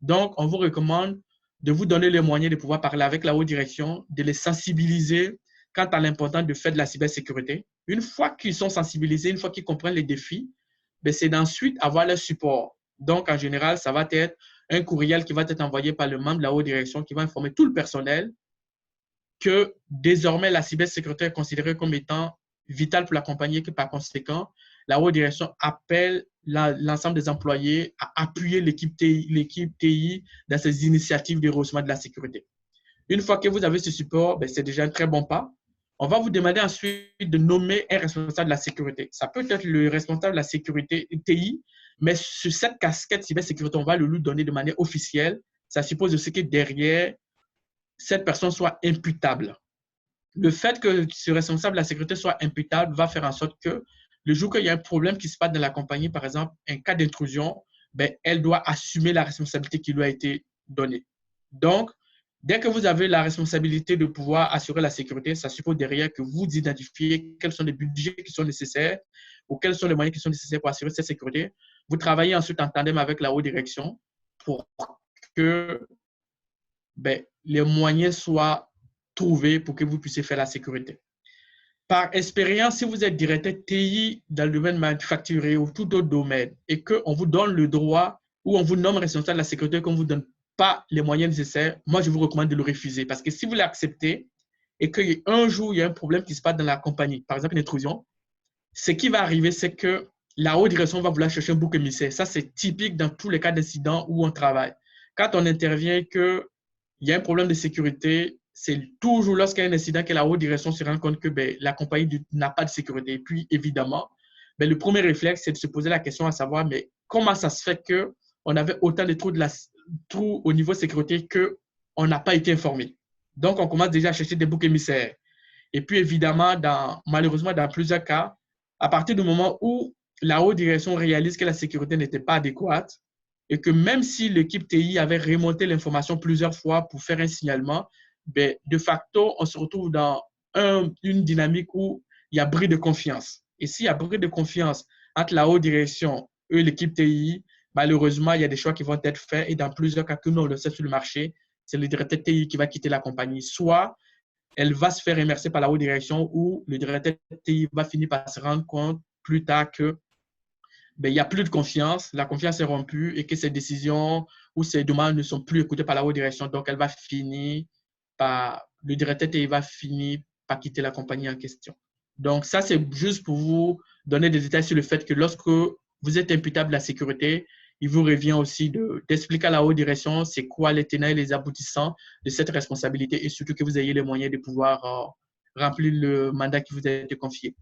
[SPEAKER 2] Donc, on vous recommande de vous donner les moyens de pouvoir parler avec la haute direction, de les sensibiliser quant à l'importance de faire de la cybersécurité. Une fois qu'ils sont sensibilisés, une fois qu'ils comprennent les défis, c'est d'ensuite avoir leur support. Donc, en général, ça va être un courriel qui va être envoyé par le membre de la haute direction qui va informer tout le personnel que désormais, la cybersécurité est considérée comme étant vital pour la compagnie et que par conséquent, la haute direction appelle l'ensemble des employés à appuyer l'équipe TI dans ces initiatives de rehaussement de la sécurité. Une fois que vous avez ce support, c'est déjà un très bon pas. On va vous demander ensuite de nommer un responsable de la sécurité. Ça peut être le responsable de la sécurité TI, mais sur cette casquette cybersécurité, on va le lui donner de manière officielle. Ça suppose aussi que derrière, cette personne soit imputable. Le fait que ce responsable de la sécurité soit imputable va faire en sorte que le jour qu'il y a un problème qui se passe dans la compagnie, par exemple, un cas d'intrusion, elle doit assumer la responsabilité qui lui a été donnée. Donc, dès que vous avez la responsabilité de pouvoir assurer la sécurité, ça suppose derrière que vous identifiez quels sont les budgets qui sont nécessaires ou quels sont les moyens qui sont nécessaires pour assurer cette sécurité. Vous travaillez ensuite en tandem avec la haute direction pour que les moyens soient trouvés pour que vous puissiez faire la sécurité. Par expérience, si vous êtes directeur TI dans le domaine manufacturier ou tout autre domaine et qu'on vous donne le droit ou on vous nomme responsable de la sécurité, qu'on ne vous donne pas les moyens nécessaires, moi, je vous recommande de le refuser. Parce que si vous l'acceptez et qu'un jour, il y a un problème qui se passe dans la compagnie, par exemple une intrusion, ce qui va arriver, c'est que la haute direction va vouloir chercher un bouc émissaire. Ça, c'est typique dans tous les cas d'incident où on travaille. Quand on intervient qu'il y a un problème de sécurité, c'est toujours lorsqu'il y a un incident que la haute direction se rend compte que la compagnie n'a pas de sécurité. Et puis, évidemment, le premier réflexe, c'est de se poser la question à savoir, mais comment ça se fait qu'on avait autant de trous au niveau sécurité qu'on n'a pas été informé? Donc, on commence déjà à chercher des boucs émissaires. Et puis, évidemment, malheureusement, dans plusieurs cas, à partir du moment où la haute direction réalise que la sécurité n'était pas adéquate et que même si l'équipe TI avait remonté l'information plusieurs fois pour faire un signalement, de facto, on se retrouve dans une dynamique où il y a bris de confiance. Et s'il y a bris de confiance entre la haute direction et l'équipe TI, malheureusement, il y a des choix qui vont être faits et dans plusieurs cas que nous, on le sait sur le marché, c'est le directeur TI qui va quitter la compagnie. Soit elle va se faire immerser par la haute direction ou le directeur TI va finir par se rendre compte plus tard que il n'y a plus de confiance, la confiance est rompue et que ses décisions ou ses demandes ne sont plus écoutées par la haute direction. Donc, le directeur TI va finir par quitter la compagnie en question. Donc, ça, c'est juste pour vous donner des détails sur le fait que lorsque vous êtes imputable de la sécurité, il vous revient aussi d'expliquer à la haute direction c'est quoi les tenants et les aboutissants de cette responsabilité et surtout que vous ayez les moyens de pouvoir remplir le mandat qui vous a été confié.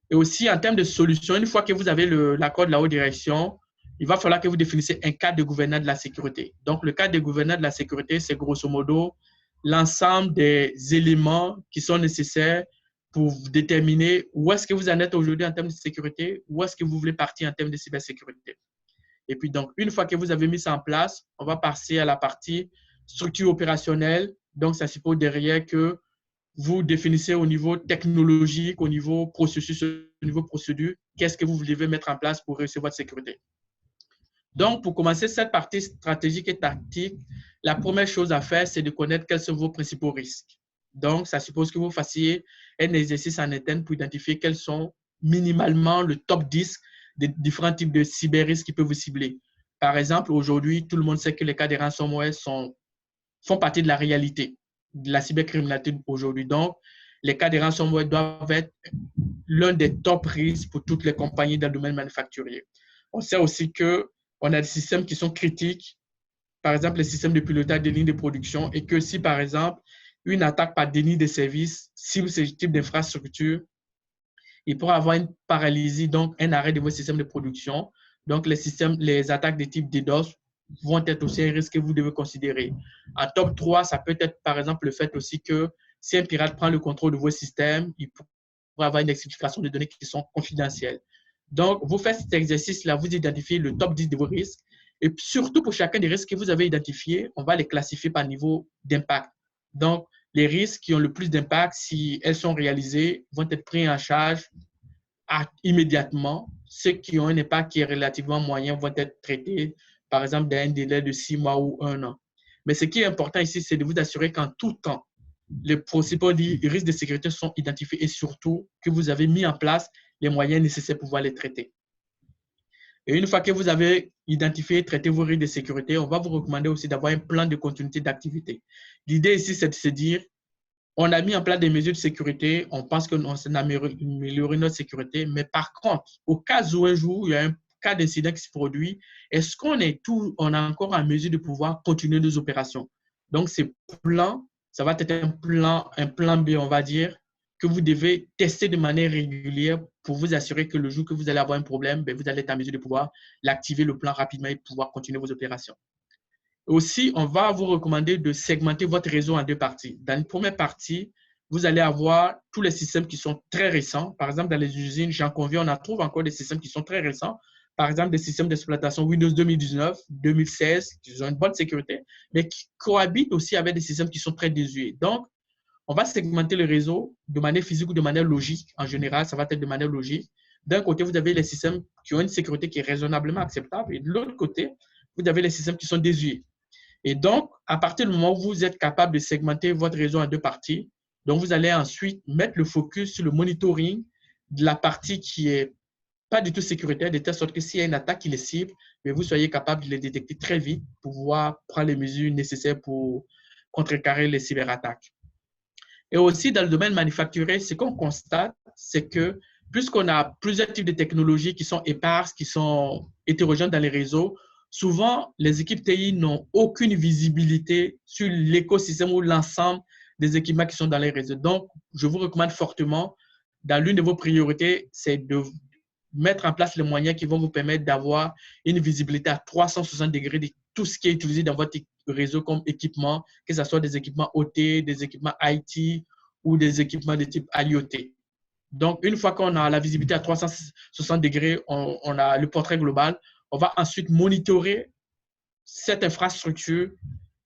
[SPEAKER 2] Et aussi, en termes de solutions, une fois que vous avez l'accord de la haute direction, il va falloir que vous définissiez un cadre de gouvernance de la sécurité. Donc, le cadre de gouvernance de la sécurité, c'est grosso modo l'ensemble des éléments qui sont nécessaires pour déterminer où est-ce que vous en êtes aujourd'hui en termes de sécurité, où est-ce que vous voulez partir en termes de cybersécurité. Et puis, donc, une fois que vous avez mis ça en place, on va passer à la partie structure opérationnelle. Donc, ça suppose derrière que vous définissez au niveau technologique, au niveau processus, au niveau procédure, qu'est-ce que vous devez mettre en place pour réussir votre sécurité. Donc, pour commencer cette partie stratégique et tactique, la première chose à faire, c'est de connaître quels sont vos principaux risques. Donc, ça suppose que vous fassiez un exercice en interne pour identifier quels sont minimalement le top 10 des différents types de cyber-risques qui peuvent vous cibler. Par exemple, aujourd'hui, tout le monde sait que les cas de ransomware font partie de la réalité de la cybercriminalité aujourd'hui. Donc, les cas de ransomware doivent être l'un des top risques pour toutes les compagnies dans le domaine manufacturier. On sait aussi qu'on a des systèmes qui sont critiques, par exemple les systèmes de pilotage des lignes de production, et que si, par exemple, une attaque par déni de service cible ce type d'infrastructure, il pourra avoir une paralysie, donc un arrêt de vos systèmes de production. Donc, les attaques de type DDoS vont être aussi un risque que vous devez considérer. En top 3, ça peut être par exemple le fait aussi que si un pirate prend le contrôle de vos systèmes, il pourra avoir une exfiltration de données qui sont confidentielles. Donc, vous faites cet exercice-là, vous identifiez le top 10 de vos risques et surtout pour chacun des risques que vous avez identifiés, on va les classifier par niveau d'impact. Donc, les risques qui ont le plus d'impact, si elles sont réalisées, vont être pris en charge immédiatement. Ceux qui ont un impact qui est relativement moyen vont être traités par exemple, d'un délai de 6 mois ou 1 an. Mais ce qui est important ici, c'est de vous assurer qu'en tout temps, les principaux risques de sécurité sont identifiés et surtout que vous avez mis en place les moyens nécessaires pour pouvoir les traiter. Et une fois que vous avez identifié et traité vos risques de sécurité, on va vous recommander aussi d'avoir un plan de continuité d'activité. L'idée ici, c'est de se dire, on a mis en place des mesures de sécurité, on pense qu'on s'est amélioré notre sécurité, mais par contre, au cas où un jour, il y a un cas d'incident qui se produit, est-ce qu'on est a encore en mesure de pouvoir continuer nos opérations? Donc, ces plans, ça va être un plan B, on va dire, que vous devez tester de manière régulière pour vous assurer que le jour que vous allez avoir un problème, ben, vous allez être en mesure de pouvoir l'activer, le plan rapidement et pouvoir continuer vos opérations. Aussi, on va vous recommander de segmenter votre réseau en deux parties. Dans une première partie, vous allez avoir tous les systèmes qui sont très récents. Par exemple, dans les usines, j'en conviens, on en trouve encore des systèmes qui sont très récents. Par exemple, des systèmes d'exploitation Windows 2019, 2016, qui ont une bonne sécurité, mais qui cohabitent aussi avec des systèmes qui sont très désuets. Donc, on va segmenter le réseau de manière physique ou de manière logique. En général, ça va être de manière logique. D'un côté, vous avez les systèmes qui ont une sécurité qui est raisonnablement acceptable, et de l'autre côté, vous avez les systèmes qui sont désuets. Et donc, à partir du moment où vous êtes capable de segmenter votre réseau en deux parties, donc vous allez ensuite mettre le focus sur le monitoring de la partie qui est pas du tout sécuritaire, de telle sorte que s'il y a une attaque qui les cible, mais vous soyez capable de les détecter très vite pour pouvoir prendre les mesures nécessaires pour contrecarrer les cyberattaques. Et aussi, dans le domaine manufacturier, ce qu'on constate, c'est que puisqu'on a plusieurs types de technologies qui sont éparses, qui sont hétérogènes dans les réseaux, souvent, les équipes TI n'ont aucune visibilité sur l'écosystème ou l'ensemble des équipements qui sont dans les réseaux. Donc, je vous recommande fortement, dans l'une de vos priorités, c'est de mettre en place les moyens qui vont vous permettre d'avoir une visibilité à 360 degrés de tout ce qui est utilisé dans votre réseau comme équipement, que ce soit des équipements OT, des équipements IT ou des équipements de type IoT. Donc, une fois qu'on a la visibilité à 360 degrés, on a le portrait global, on va ensuite monitorer cette infrastructure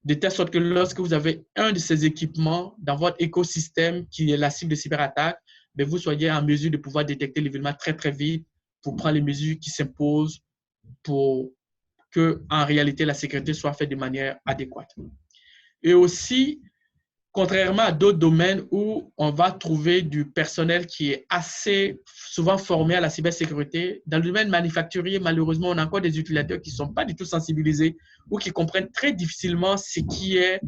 [SPEAKER 2] de telle sorte que lorsque vous avez un de ces équipements dans votre écosystème qui est la cible de cyberattaque, ben vous soyez en mesure de pouvoir détecter l'événement très, très vite pour prendre les mesures qui s'imposent pour que, en réalité, la sécurité soit faite de manière adéquate. Et aussi, contrairement à d'autres domaines où on va trouver du personnel qui est assez souvent formé à la cybersécurité, dans le domaine manufacturier, malheureusement, on a encore des utilisateurs qui ne sont pas du tout sensibilisés ou qui comprennent très difficilement ce qui est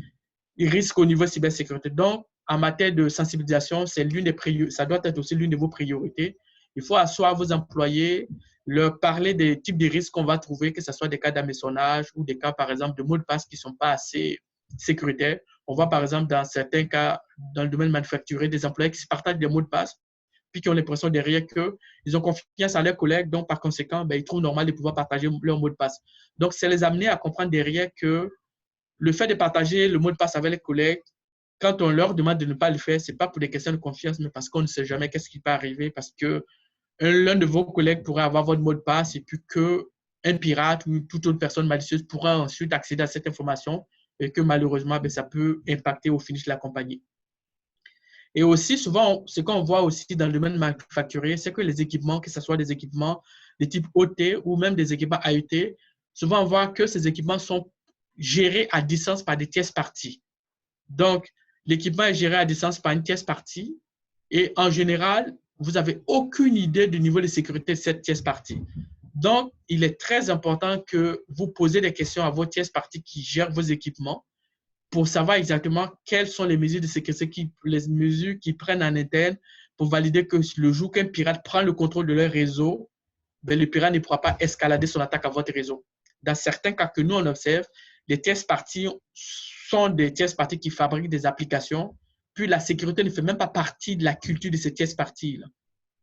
[SPEAKER 2] risque au niveau de cybersécurité. Donc, en matière de sensibilisation, c'est ça doit être aussi l'une de vos priorités. Il faut asseoir vos employés, leur parler des types de risques qu'on va trouver, que ce soit des cas d'hameçonnage ou des cas, par exemple, de mots de passe qui ne sont pas assez sécuritaires. On voit, par exemple, dans certains cas, dans le domaine manufacturier, des employés qui se partagent des mots de passe, puis qui ont l'impression derrière qu'ils ont confiance à leurs collègues, donc par conséquent, ben, ils trouvent normal de pouvoir partager leur mot de passe. Donc, c'est les amener à comprendre derrière que le fait de partager le mot de passe avec les collègues, quand on leur demande de ne pas le faire, ce n'est pas pour des questions de confiance, mais parce qu'on ne sait jamais qu'est-ce qui peut arriver, parce que l'un de vos collègues pourrait avoir votre mot de passe et puis qu'un pirate ou toute autre personne malicieuse pourra ensuite accéder à cette information et que malheureusement, ben, ça peut impacter au finish de la compagnie. Et aussi, souvent, ce qu'on voit aussi dans le domaine manufacturier, c'est que les équipements, que ce soit des équipements de type OT ou même des équipements IoT, souvent on voit que ces équipements sont gérés à distance par des tierces parties. Donc, l'équipement est géré à distance par une tierce partie et en général, vous n'avez aucune idée du niveau de sécurité de cette tierce partie. Donc, il est très important que vous posez des questions à vos tierces parties qui gèrent vos équipements pour savoir exactement quelles sont les mesures de sécurité, les mesures qu'ils prennent en interne pour valider que le jour qu'un pirate prend le contrôle de leur réseau, ben, le pirate ne pourra pas escalader son attaque à votre réseau. Dans certains cas que nous, on observe, les tierces parties sont des tierces parties qui fabriquent des applications, puis la sécurité ne fait même pas partie de la culture de ces tierces parties-là.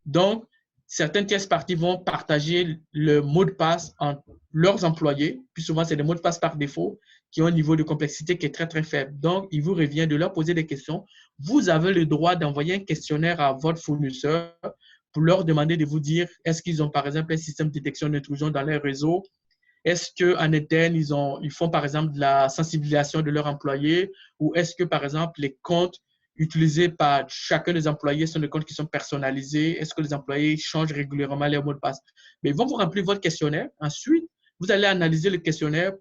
[SPEAKER 2] Donc, certaines tierces parties vont partager le mot de passe entre leurs employés, puis souvent, c'est des mots de passe par défaut qui ont un niveau de complexité qui est très, très faible. Donc, il vous revient de leur poser des questions. Vous avez le droit d'envoyer un questionnaire à votre fournisseur pour leur demander de vous dire est-ce qu'ils ont, par exemple, un système de détection d'intrusion dans leur réseau. Est-ce qu'en interne, ils font, par exemple, de la sensibilisation de leurs employés ou est-ce que, par exemple, les comptes utilisés par chacun des employés sont des comptes qui sont personnalisés? Est-ce que les employés changent régulièrement leurs mots de passe? Mais ils vont vous remplir votre questionnaire. Ensuite, vous allez analyser le questionnaire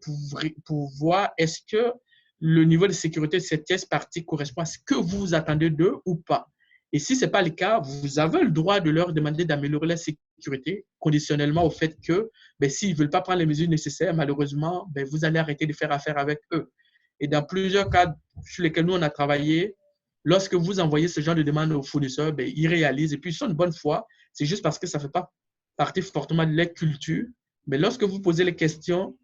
[SPEAKER 2] pour voir est-ce que le niveau de sécurité de cette tierce partie correspond à ce que vous attendez d'eux ou pas. Et si ce n'est pas le cas, vous avez le droit de leur demander d'améliorer la sécurité conditionnellement au fait que ben, s'ils ne veulent pas prendre les mesures nécessaires, malheureusement, ben, vous allez arrêter de faire affaire avec eux. Et dans plusieurs cas sur lesquels nous, on a travaillé, lorsque vous envoyez ce genre de demande aux fournisseurs, ben, ils réalisent et puis ils sont de bonne foi. C'est juste parce que ça ne fait pas partie fortement de leur culture. Mais lorsque vous posez les questions,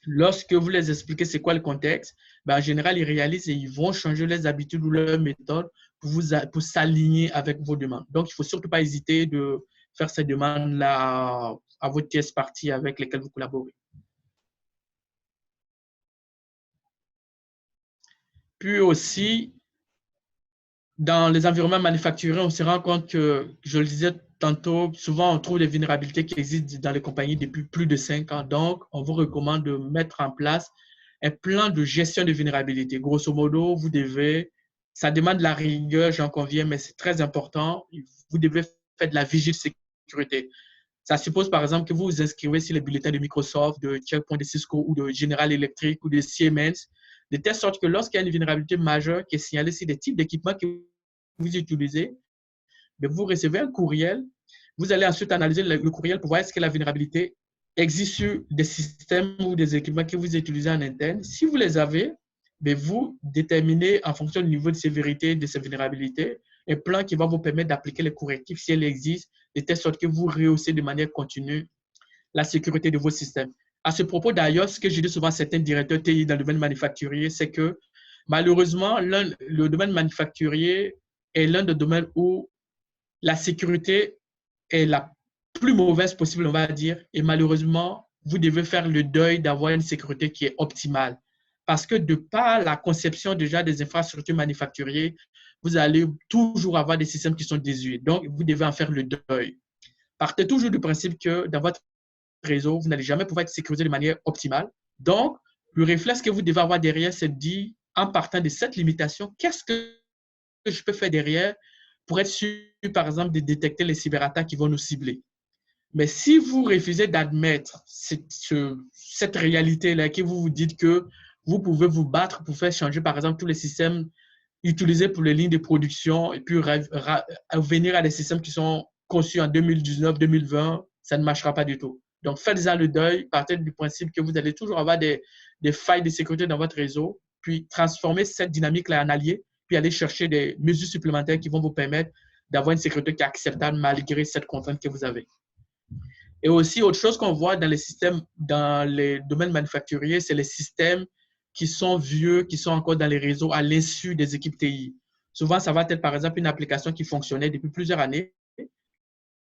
[SPEAKER 2] lorsque vous les expliquez c'est quoi le contexte, ben, en général, ils réalisent et ils vont changer leurs habitudes ou leurs méthodes pour s'aligner avec vos demandes. Donc, il ne faut surtout pas hésiter de faire ces demandes-là à vos tierces parties avec lesquelles vous collaborez. Puis aussi, dans les environnements manufacturiers, on se rend compte que, je le disais tantôt, souvent on trouve des vulnérabilités qui existent dans les compagnies depuis plus de 5 ans. Donc, on vous recommande de mettre en place un plan de gestion de vulnérabilité. Grosso modo, vous devez, ça demande de la rigueur, j'en conviens, mais c'est très important. Vous devez faire de la vigile sécurité. Ça suppose par exemple que vous vous inscrivez sur les bulletins de Microsoft, de Checkpoint, de Cisco ou de General Electric ou de Siemens, de telle sorte que lorsqu'il y a une vulnérabilité majeure qui est signalée sur des types d'équipements que vous utilisez, vous recevez un courriel. Vous allez ensuite analyser le courriel pour voir est-ce que la vulnérabilité existe sur des systèmes ou des équipements que vous utilisez en interne. Si vous les avez, vous déterminez en fonction du niveau de sévérité de ces vulnérabilités un plan qui va vous permettre d'appliquer les correctifs si elles existent, de telle sorte que vous rehaussez de manière continue la sécurité de vos systèmes. À ce propos, d'ailleurs, ce que je dis souvent à certains directeurs TI dans le domaine manufacturier, c'est que malheureusement, le domaine manufacturier est l'un des domaines où la sécurité est la plus mauvaise possible, on va dire, et malheureusement, vous devez faire le deuil d'avoir une sécurité qui est optimale. Parce que de par la conception déjà des infrastructures manufacturières, vous allez toujours avoir des systèmes qui sont désuets. Donc, vous devez en faire le deuil. Partez toujours du principe que dans votre réseau, vous n'allez jamais pouvoir être sécurisé de manière optimale. Donc, le réflexe que vous devez avoir derrière, c'est de dire, en partant de cette limitation, qu'est-ce que je peux faire derrière pour être sûr, par exemple, de détecter les cyberattaques qui vont nous cibler. Mais si vous refusez d'admettre cette réalité-là, que vous vous dites que vous pouvez vous battre pour faire changer, par exemple, tous les systèmes utilisés pour les lignes de production et puis venir à des systèmes qui sont conçus en 2019-2020, ça ne marchera pas du tout. Donc, faites-en le deuil, partez du principe que vous allez toujours avoir des failles de sécurité dans votre réseau, puis transformer cette dynamique-là en allié, puis aller chercher des mesures supplémentaires qui vont vous permettre d'avoir une sécurité qui est acceptable malgré cette contrainte que vous avez. Et aussi, autre chose qu'on voit dans les systèmes, dans les domaines manufacturiers, c'est les systèmes qui sont vieux, qui sont encore dans les réseaux à l'insu des équipes TI. Souvent, ça va être par exemple une application qui fonctionnait depuis plusieurs années.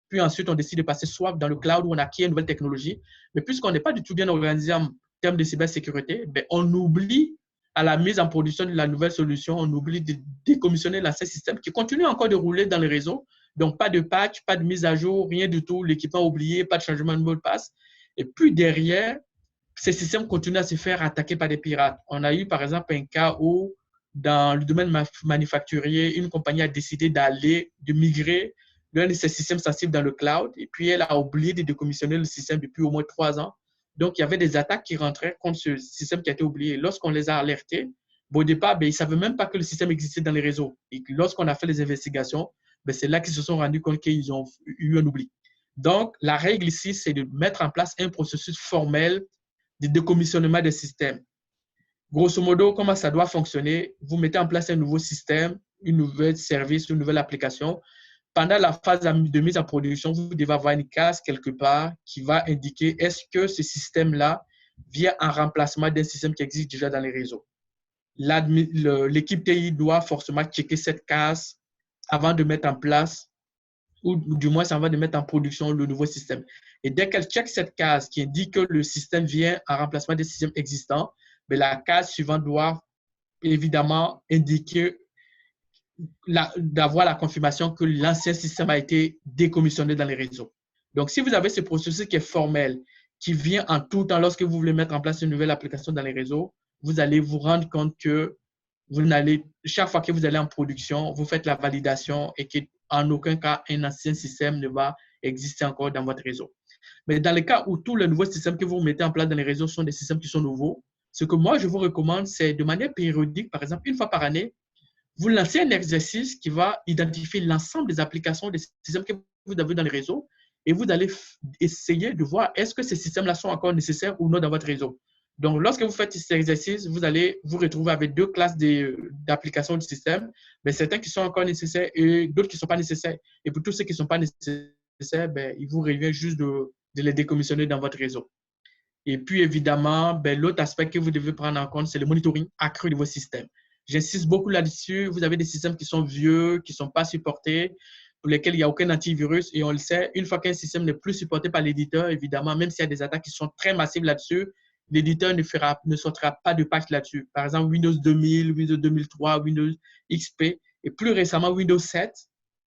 [SPEAKER 2] Puis ensuite, on décide de passer soit dans le cloud où on acquiert une nouvelle technologie. Mais puisqu'on n'est pas du tout bien organisé en termes de cybersécurité, on oublie à la mise en production de la nouvelle solution, on oublie de décommissionner l'ancien système qui continue encore de rouler dans les réseaux. Donc, pas de patch, pas de mise à jour, rien du tout, l'équipement oublié, pas de changement de mot de passe. Et puis derrière, ces systèmes continuent à se faire attaquer par des pirates. On a eu par exemple un cas où, dans le domaine manufacturier, une compagnie a décidé de migrer l'un de ses systèmes sensibles dans le cloud, et puis elle a oublié de décommissionner le système depuis au moins 3 ans. Donc, il y avait des attaques qui rentraient contre ce système qui a été oublié. Lorsqu'on les a alertés, au départ, ils ne savaient même pas que le système existait dans les réseaux. Et lorsqu'on a fait les investigations, c'est là qu'ils se sont rendus compte qu'ils ont eu un oubli. Donc, la règle ici, c'est de mettre en place un processus formel de décommissionnement des systèmes. Grosso modo, comment ça doit fonctionner? Vous mettez en place un nouveau système, une nouvelle service, une nouvelle application. Pendant la phase de mise en production, vous devez avoir une case quelque part qui va indiquer est-ce que ce système-là vient en remplacement d'un système qui existe déjà dans les réseaux. L'équipe TI doit forcément checker cette case avant de mettre en place, ou du moins avant de mettre en production le nouveau système. Et dès qu'elle check cette case qui indique que le système vient en remplacement des systèmes existants, la case suivante doit évidemment indiquer d'avoir la confirmation que l'ancien système a été décommissionné dans les réseaux. Donc, si vous avez ce processus qui est formel, qui vient en tout temps lorsque vous voulez mettre en place une nouvelle application dans les réseaux, vous allez vous rendre compte que chaque fois que vous allez en production, vous faites la validation et qu'en aucun cas, un ancien système ne va exister encore dans votre réseau. Mais dans le cas où tous les nouveaux systèmes que vous mettez en place dans les réseaux sont des systèmes qui sont nouveaux, ce que moi, je vous recommande, c'est de manière périodique, par exemple, une fois par année, vous lancez un exercice qui va identifier l'ensemble des applications, des systèmes que vous avez dans les réseaux et vous allez essayer de voir est-ce que ces systèmes-là sont encore nécessaires ou non dans votre réseau. Donc, lorsque vous faites cet exercice, vous allez vous retrouver avec deux classes d'applications du système, mais certains qui sont encore nécessaires et d'autres qui ne sont pas nécessaires. Et pour tous ceux qui ne sont pas nécessaires, ben, il vous revient juste de les décommissionner dans votre réseau. Et puis, évidemment, ben, l'autre aspect que vous devez prendre en compte, c'est le monitoring accru de vos systèmes. J'insiste beaucoup là-dessus. Vous avez des systèmes qui sont vieux, qui ne sont pas supportés, pour lesquels il n'y a aucun antivirus. Et on le sait, une fois qu'un système n'est plus supporté par l'éditeur, évidemment, même s'il y a des attaques qui sont très massives là-dessus, l'éditeur ne sortira pas de patch là-dessus. Par exemple, Windows 2000, Windows 2003, Windows XP et plus récemment Windows 7.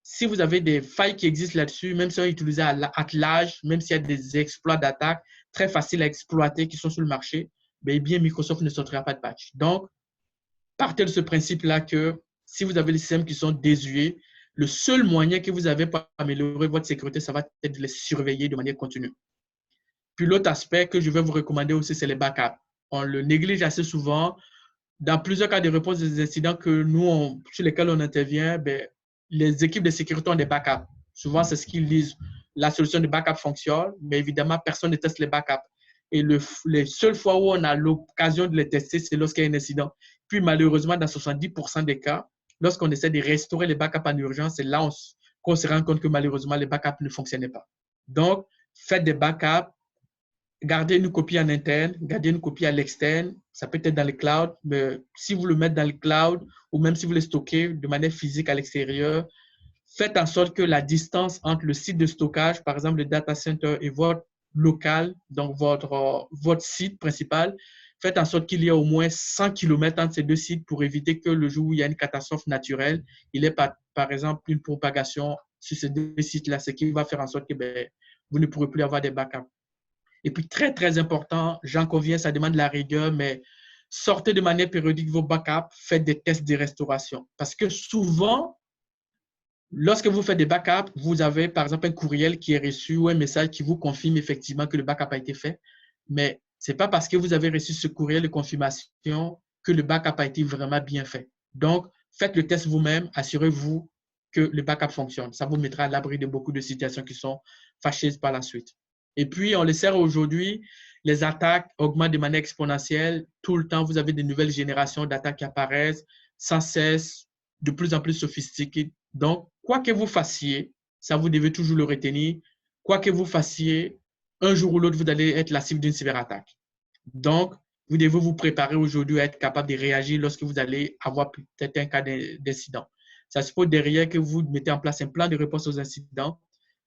[SPEAKER 2] Si vous avez des failles qui existent là-dessus, même si on utilise à l'âge, même s'il y a des exploits d'attaque très faciles à exploiter qui sont sur le marché, bien Microsoft ne sortira pas de patch. Donc, partez de ce principe-là que si vous avez des systèmes qui sont désuets, le seul moyen que vous avez pour améliorer votre sécurité, ça va être de les surveiller de manière continue. Puis l'autre aspect que je vais vous recommander aussi, c'est les backups. On le néglige assez souvent. Dans plusieurs cas de réponse des incidents que nous, sur lesquels on intervient, les équipes de sécurité ont des backups. Souvent, c'est ce qu'ils disent. La solution de backup fonctionne, mais évidemment, personne ne teste les backups. Et les seules fois où on a l'occasion de les tester, c'est lorsqu'il y a un incident. Puis malheureusement, dans 70% des cas, lorsqu'on essaie de restaurer les backups en urgence, c'est là qu'on se rend compte que malheureusement, les backups ne fonctionnaient pas. Donc, faites des backups, gardez une copie en interne, gardez une copie à l'externe. Ça peut être dans le cloud, mais si vous le mettez dans le cloud ou même si vous le stockez de manière physique à l'extérieur, faites en sorte que la distance entre le site de stockage, par exemple le data center, et votre local, donc votre site principal, faites en sorte qu'il y ait au moins 100 km entre ces deux sites pour éviter que le jour où il y a une catastrophe naturelle, il y ait par exemple une propagation sur ces deux sites-là, ce qui va faire en sorte que vous ne pourrez plus avoir des backups. Et puis, très, très important, j'en conviens, ça demande de la rigueur, mais sortez de manière périodique vos backups, faites des tests de restauration. Parce que souvent, lorsque vous faites des backups, vous avez par exemple un courriel qui est reçu ou un message qui vous confirme effectivement que le backup a été fait. Mais ce n'est pas parce que vous avez reçu ce courriel de confirmation que le backup a été vraiment bien fait. Donc, faites le test vous-même, assurez-vous que le backup fonctionne. Ça vous mettra à l'abri de beaucoup de situations qui sont fâcheuses par la suite. Et puis, on le sait aujourd'hui, les attaques augmentent de manière exponentielle. Tout le temps, vous avez de nouvelles générations d'attaques qui apparaissent sans cesse, de plus en plus sophistiquées. Donc, quoi que vous fassiez, ça vous devez toujours le retenir, quoi que vous fassiez, un jour ou l'autre, vous allez être la cible d'une cyberattaque. Donc, vous devez vous préparer aujourd'hui à être capable de réagir lorsque vous allez avoir peut-être un cas d'incident. Ça suppose derrière que vous mettez en place un plan de réponse aux incidents.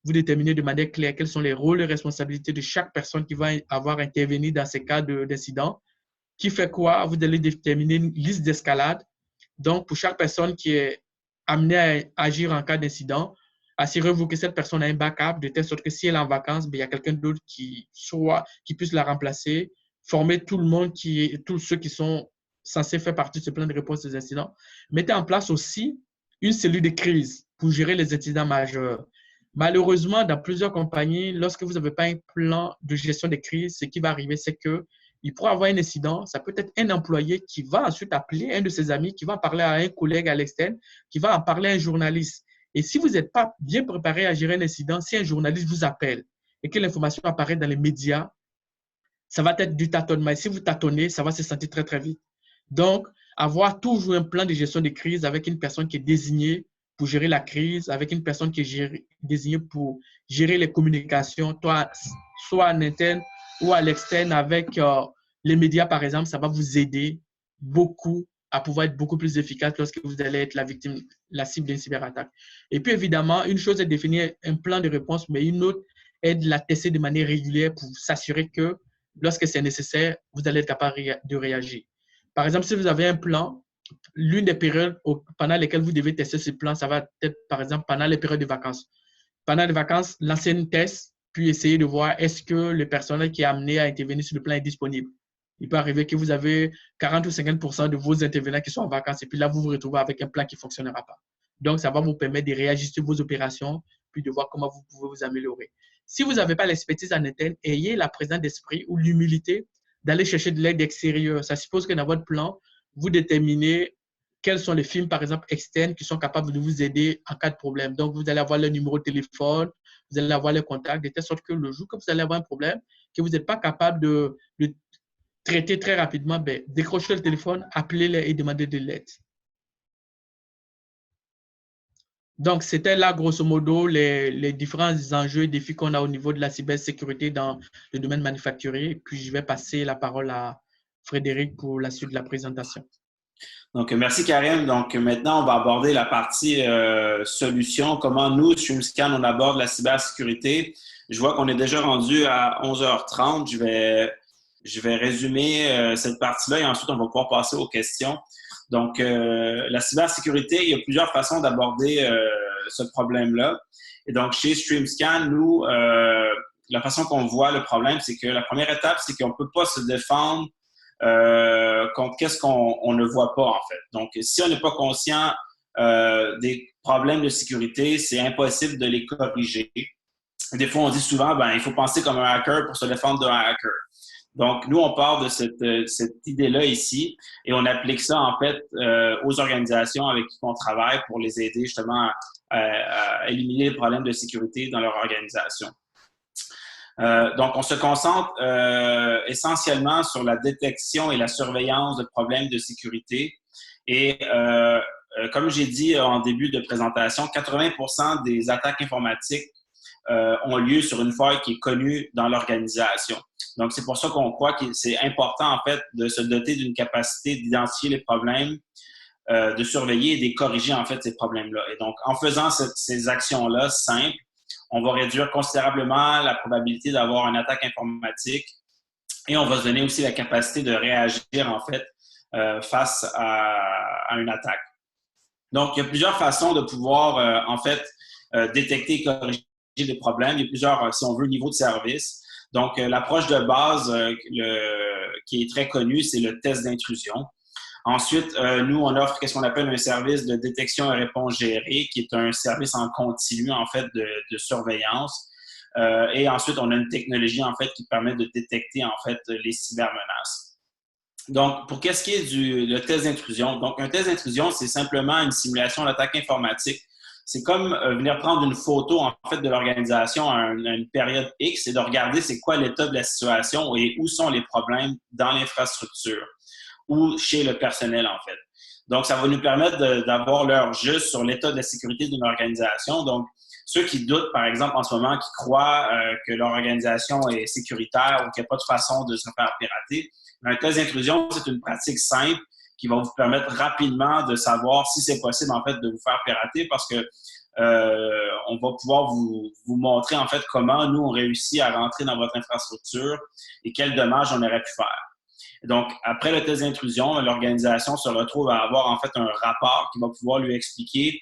[SPEAKER 2] Vous déterminez de manière claire quels sont les rôles et responsabilités de chaque personne qui va avoir intervenu dans ces cas d'incident. Qui fait quoi? Vous allez déterminer une liste d'escalade. Donc, pour chaque personne qui est amenée à agir en cas d'incident, assurez-vous que cette personne a un backup de telle sorte que si elle est en vacances, il y a quelqu'un d'autre qui puisse la remplacer. Former tout le monde, tous ceux qui sont censés faire partie de ce plan de réponse aux incidents. Mettez en place aussi une cellule de crise pour gérer les incidents majeurs. Malheureusement, dans plusieurs compagnies, lorsque vous n'avez pas un plan de gestion des crises, ce qui va arriver, c'est qu'il pourra avoir un incident. Ça peut être un employé qui va ensuite appeler un de ses amis, qui va en parler à un collègue à l'externe, qui va en parler à un journaliste. Et si vous n'êtes pas bien préparé à gérer un incident, si un journaliste vous appelle et que l'information apparaît dans les médias, ça va être du tâtonnement. Et si vous tâtonnez, ça va se sentir très, très vite. Donc, avoir toujours un plan de gestion de crise avec une personne qui est désignée pour gérer la crise, avec une personne qui est désignée pour gérer les communications, soit en interne ou à l'externe avec les médias, par exemple, ça va vous aider beaucoup à pouvoir être beaucoup plus efficace lorsque vous allez être la cible d'une cyberattaque. Et puis, évidemment, une chose est de définir un plan de réponse, mais une autre est de la tester de manière régulière pour s'assurer que lorsque c'est nécessaire, vous allez être capable de réagir. Par exemple, si vous avez un plan, l'une des périodes pendant lesquelles vous devez tester ce plan, ça va être, par exemple, pendant les périodes de vacances. Pendant les vacances, lancez une test, puis essayez de voir est-ce que le personnel qui est amené à intervenir sur le plan est disponible. Il peut arriver que vous avez 40 ou 50% de vos intervenants qui sont en vacances et puis là, vous vous retrouvez avec un plan qui ne fonctionnera pas. Donc, ça va vous permettre de réajuster vos opérations puis de voir comment vous pouvez vous améliorer. Si vous n'avez pas l'expertise en interne, ayez la présence d'esprit ou l'humilité d'aller chercher de l'aide extérieure. Ça suppose que dans votre plan, vous déterminez quels sont les films, par exemple, externes qui sont capables de vous aider en cas de problème. Donc, vous allez avoir leur numéro de téléphone, vous allez avoir les contacts, de telle sorte que le jour que vous allez avoir un problème, que vous n'êtes pas capable traiter très rapidement, ben, décrocher le téléphone, appeler les et demander de l'aide. Donc, c'était là, grosso modo, les différents enjeux et défis qu'on a au niveau de la cybersécurité dans le domaine manufacturier. Puis, je vais passer la parole à Frédéric pour la suite de la présentation.
[SPEAKER 1] Donc, merci Karim. Donc, maintenant, on va aborder la partie solution. Comment nous, StreamScan, on aborde la cybersécurité. Je vois qu'on est déjà rendu à 11h30. Je vais résumer cette partie-là et ensuite, on va pouvoir passer aux questions. Donc, la cybersécurité, il y a plusieurs façons d'aborder ce problème-là. Et donc, chez StreamScan, nous, la façon qu'on voit le problème, c'est que la première étape, c'est qu'on ne peut pas se défendre contre qu'est-ce qu'on ne voit pas, en fait. Donc, si on n'est pas conscient des problèmes de sécurité, c'est impossible de les corriger. Des fois, on dit souvent, ben, il faut penser comme un hacker pour se défendre d'un hacker. Donc, nous, on part de cette idée-là ici et on applique ça, en fait, aux organisations avec qui on travaille pour les aider justement à éliminer les problèmes de sécurité dans leur organisation. Donc, on se concentre essentiellement sur la détection et la surveillance de problèmes de sécurité. Et comme j'ai dit en début de présentation, 80% des attaques informatiques ont lieu sur une faille qui est connue dans l'organisation. Donc, c'est pour ça qu'on croit que c'est important, en fait, de se doter d'une capacité d'identifier les problèmes, de surveiller et de corriger, en fait, ces problèmes-là. Et donc, en faisant ces actions-là simples, on va réduire considérablement la probabilité d'avoir une attaque informatique et on va se donner aussi la capacité de réagir, en fait, face à une attaque. Donc, il y a plusieurs façons de pouvoir, en fait, détecter et corriger des problèmes. Il y a plusieurs, si on veut, niveaux de service. Donc, l'approche de base qui est très connue, c'est le test d'intrusion. Ensuite, nous, on offre ce qu'on appelle un service de détection et réponse gérée, qui est un service en continu, en fait, de surveillance. Et ensuite, on a une technologie, en fait, qui permet de détecter, en fait, les cybermenaces. Donc, pour qu'est-ce qui est le test d'intrusion? Donc, un test d'intrusion, c'est simplement une simulation d'attaque informatique. C'est comme venir prendre une photo, en fait, de l'organisation à une période X et de regarder c'est quoi l'état de la situation et où sont les problèmes dans l'infrastructure ou chez le personnel, en fait. Donc, ça va nous permettre d'avoir l'heure juste sur l'état de la sécurité d'une organisation. Donc, ceux qui doutent, par exemple, en ce moment, qui croient que leur organisation est sécuritaire ou qu'il n'y a pas de façon de se faire pirater, un test d'intrusion, c'est une pratique simple qui va vous permettre rapidement de savoir si c'est possible, en fait, de vous faire pirater parce que on va pouvoir vous montrer, en fait, comment nous, on réussit à rentrer dans votre infrastructure et quels dommages on aurait pu faire. Donc, après le test d'intrusion, l'organisation se retrouve à avoir, en fait, un rapport qui va pouvoir lui expliquer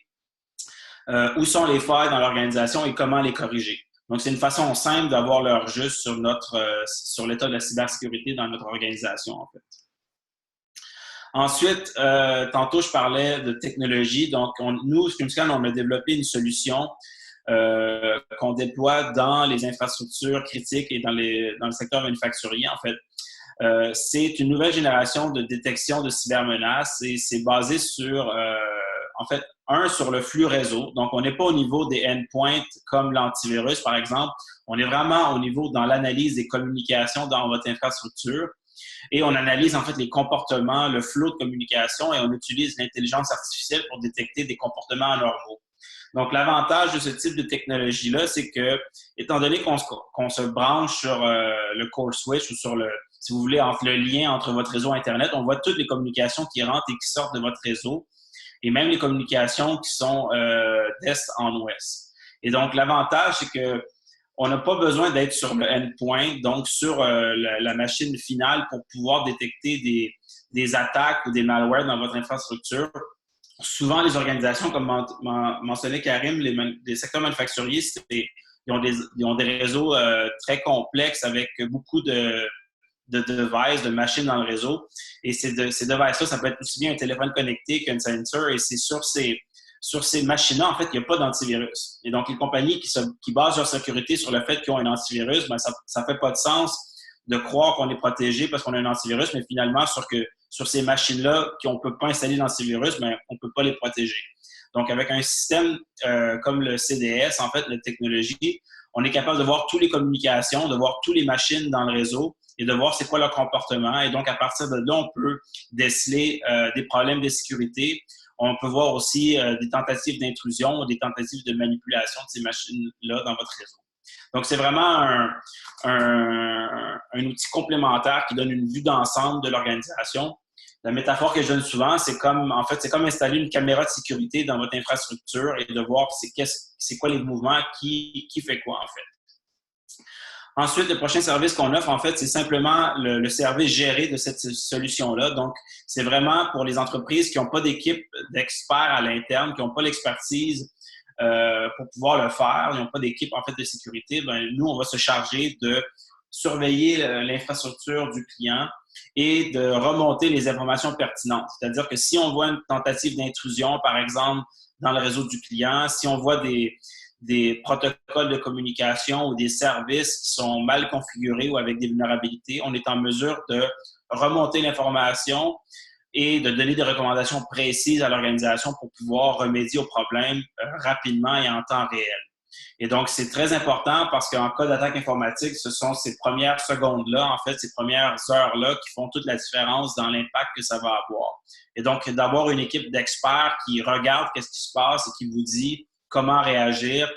[SPEAKER 1] où sont les failles dans l'organisation et comment les corriger. Donc, c'est une façon simple d'avoir l'heure juste sur l'état de la cybersécurité dans notre organisation, en fait. Ensuite, tantôt, je parlais de technologie. Donc, nous, StreamScan, on a développé une solution qu'on déploie dans les infrastructures critiques et dans le secteur manufacturier, en fait. C'est une nouvelle génération de détection de cybermenaces et c'est basé sur, en fait, sur le flux réseau. Donc, on n'est pas au niveau des endpoints comme l'antivirus, par exemple. On est vraiment au niveau dans l'analyse des communications dans votre infrastructure. Et on analyse en fait les comportements, le flot de communication et on utilise l'intelligence artificielle pour détecter des comportements anormaux. Donc, l'avantage de ce type de technologie-là, c'est que, étant donné qu'on se branche sur le core switch ou sur si vous voulez, entre le lien entre votre réseau Internet, on voit toutes les communications qui rentrent et qui sortent de votre réseau et même les communications qui sont d'est en ouest. Et donc, l'avantage, c'est que on n'a pas besoin d'être sur le endpoint, donc sur la machine finale pour pouvoir détecter des attaques ou des malwares dans votre infrastructure. Souvent, les organisations, comme mentionnait Karim, les secteurs manufacturiers, ils ont des réseaux très complexes avec beaucoup de devices, de machines dans le réseau. Et ces devices-là, ça peut être aussi bien un téléphone connecté qu'un sensor. Et c'est sur ces machines-là, en fait, il n'y a pas d'antivirus. Et donc, les compagnies qui basent leur sécurité sur le fait qu'ils ont un antivirus, ben, ça ne fait pas de sens de croire qu'on est protégé parce qu'on a un antivirus, mais finalement, sur ces machines-là qu'on ne peut pas installer d'antivirus, ben, on ne peut pas les protéger. Donc, avec un système comme le CDS, en fait, la technologie, on est capable de voir toutes les communications, de voir toutes les machines dans le réseau et de voir c'est quoi leur comportement. Et donc, à partir de là, on peut déceler des problèmes de sécurité. On peut voir aussi des tentatives d'intrusion ou des tentatives de manipulation de ces machines-là dans votre réseau. Donc, c'est vraiment un outil complémentaire qui donne une vue d'ensemble de l'organisation. La métaphore que je donne souvent, c'est comme installer une caméra de sécurité dans votre infrastructure et de voir c'est quoi les mouvements, qui fait quoi, en fait. Ensuite, le prochain service qu'on offre, en fait, c'est simplement le service géré de cette solution-là. Donc, c'est vraiment pour les entreprises qui n'ont pas d'équipe d'experts à l'interne, qui n'ont pas l'expertise pour pouvoir le faire, ils n'ont pas d'équipe, en fait, de sécurité. Bien, nous, on va se charger de surveiller l'infrastructure du client et de remonter les informations pertinentes. C'est-à-dire que si on voit une tentative d'intrusion, par exemple, dans le réseau du client, si on voit des protocoles de communication ou des services qui sont mal configurés ou avec des vulnérabilités, on est en mesure de remonter l'information et de donner des recommandations précises à l'organisation pour pouvoir remédier aux problèmes rapidement et en temps réel. Et donc, c'est très important parce qu'en cas d'attaque informatique, ce sont ces premières secondes-là, en fait, ces premières heures-là qui font toute la différence dans l'impact que ça va avoir. Et donc, d'avoir une équipe d'experts qui regarde qu'est-ce qui se passe et qui vous dit comment réagir,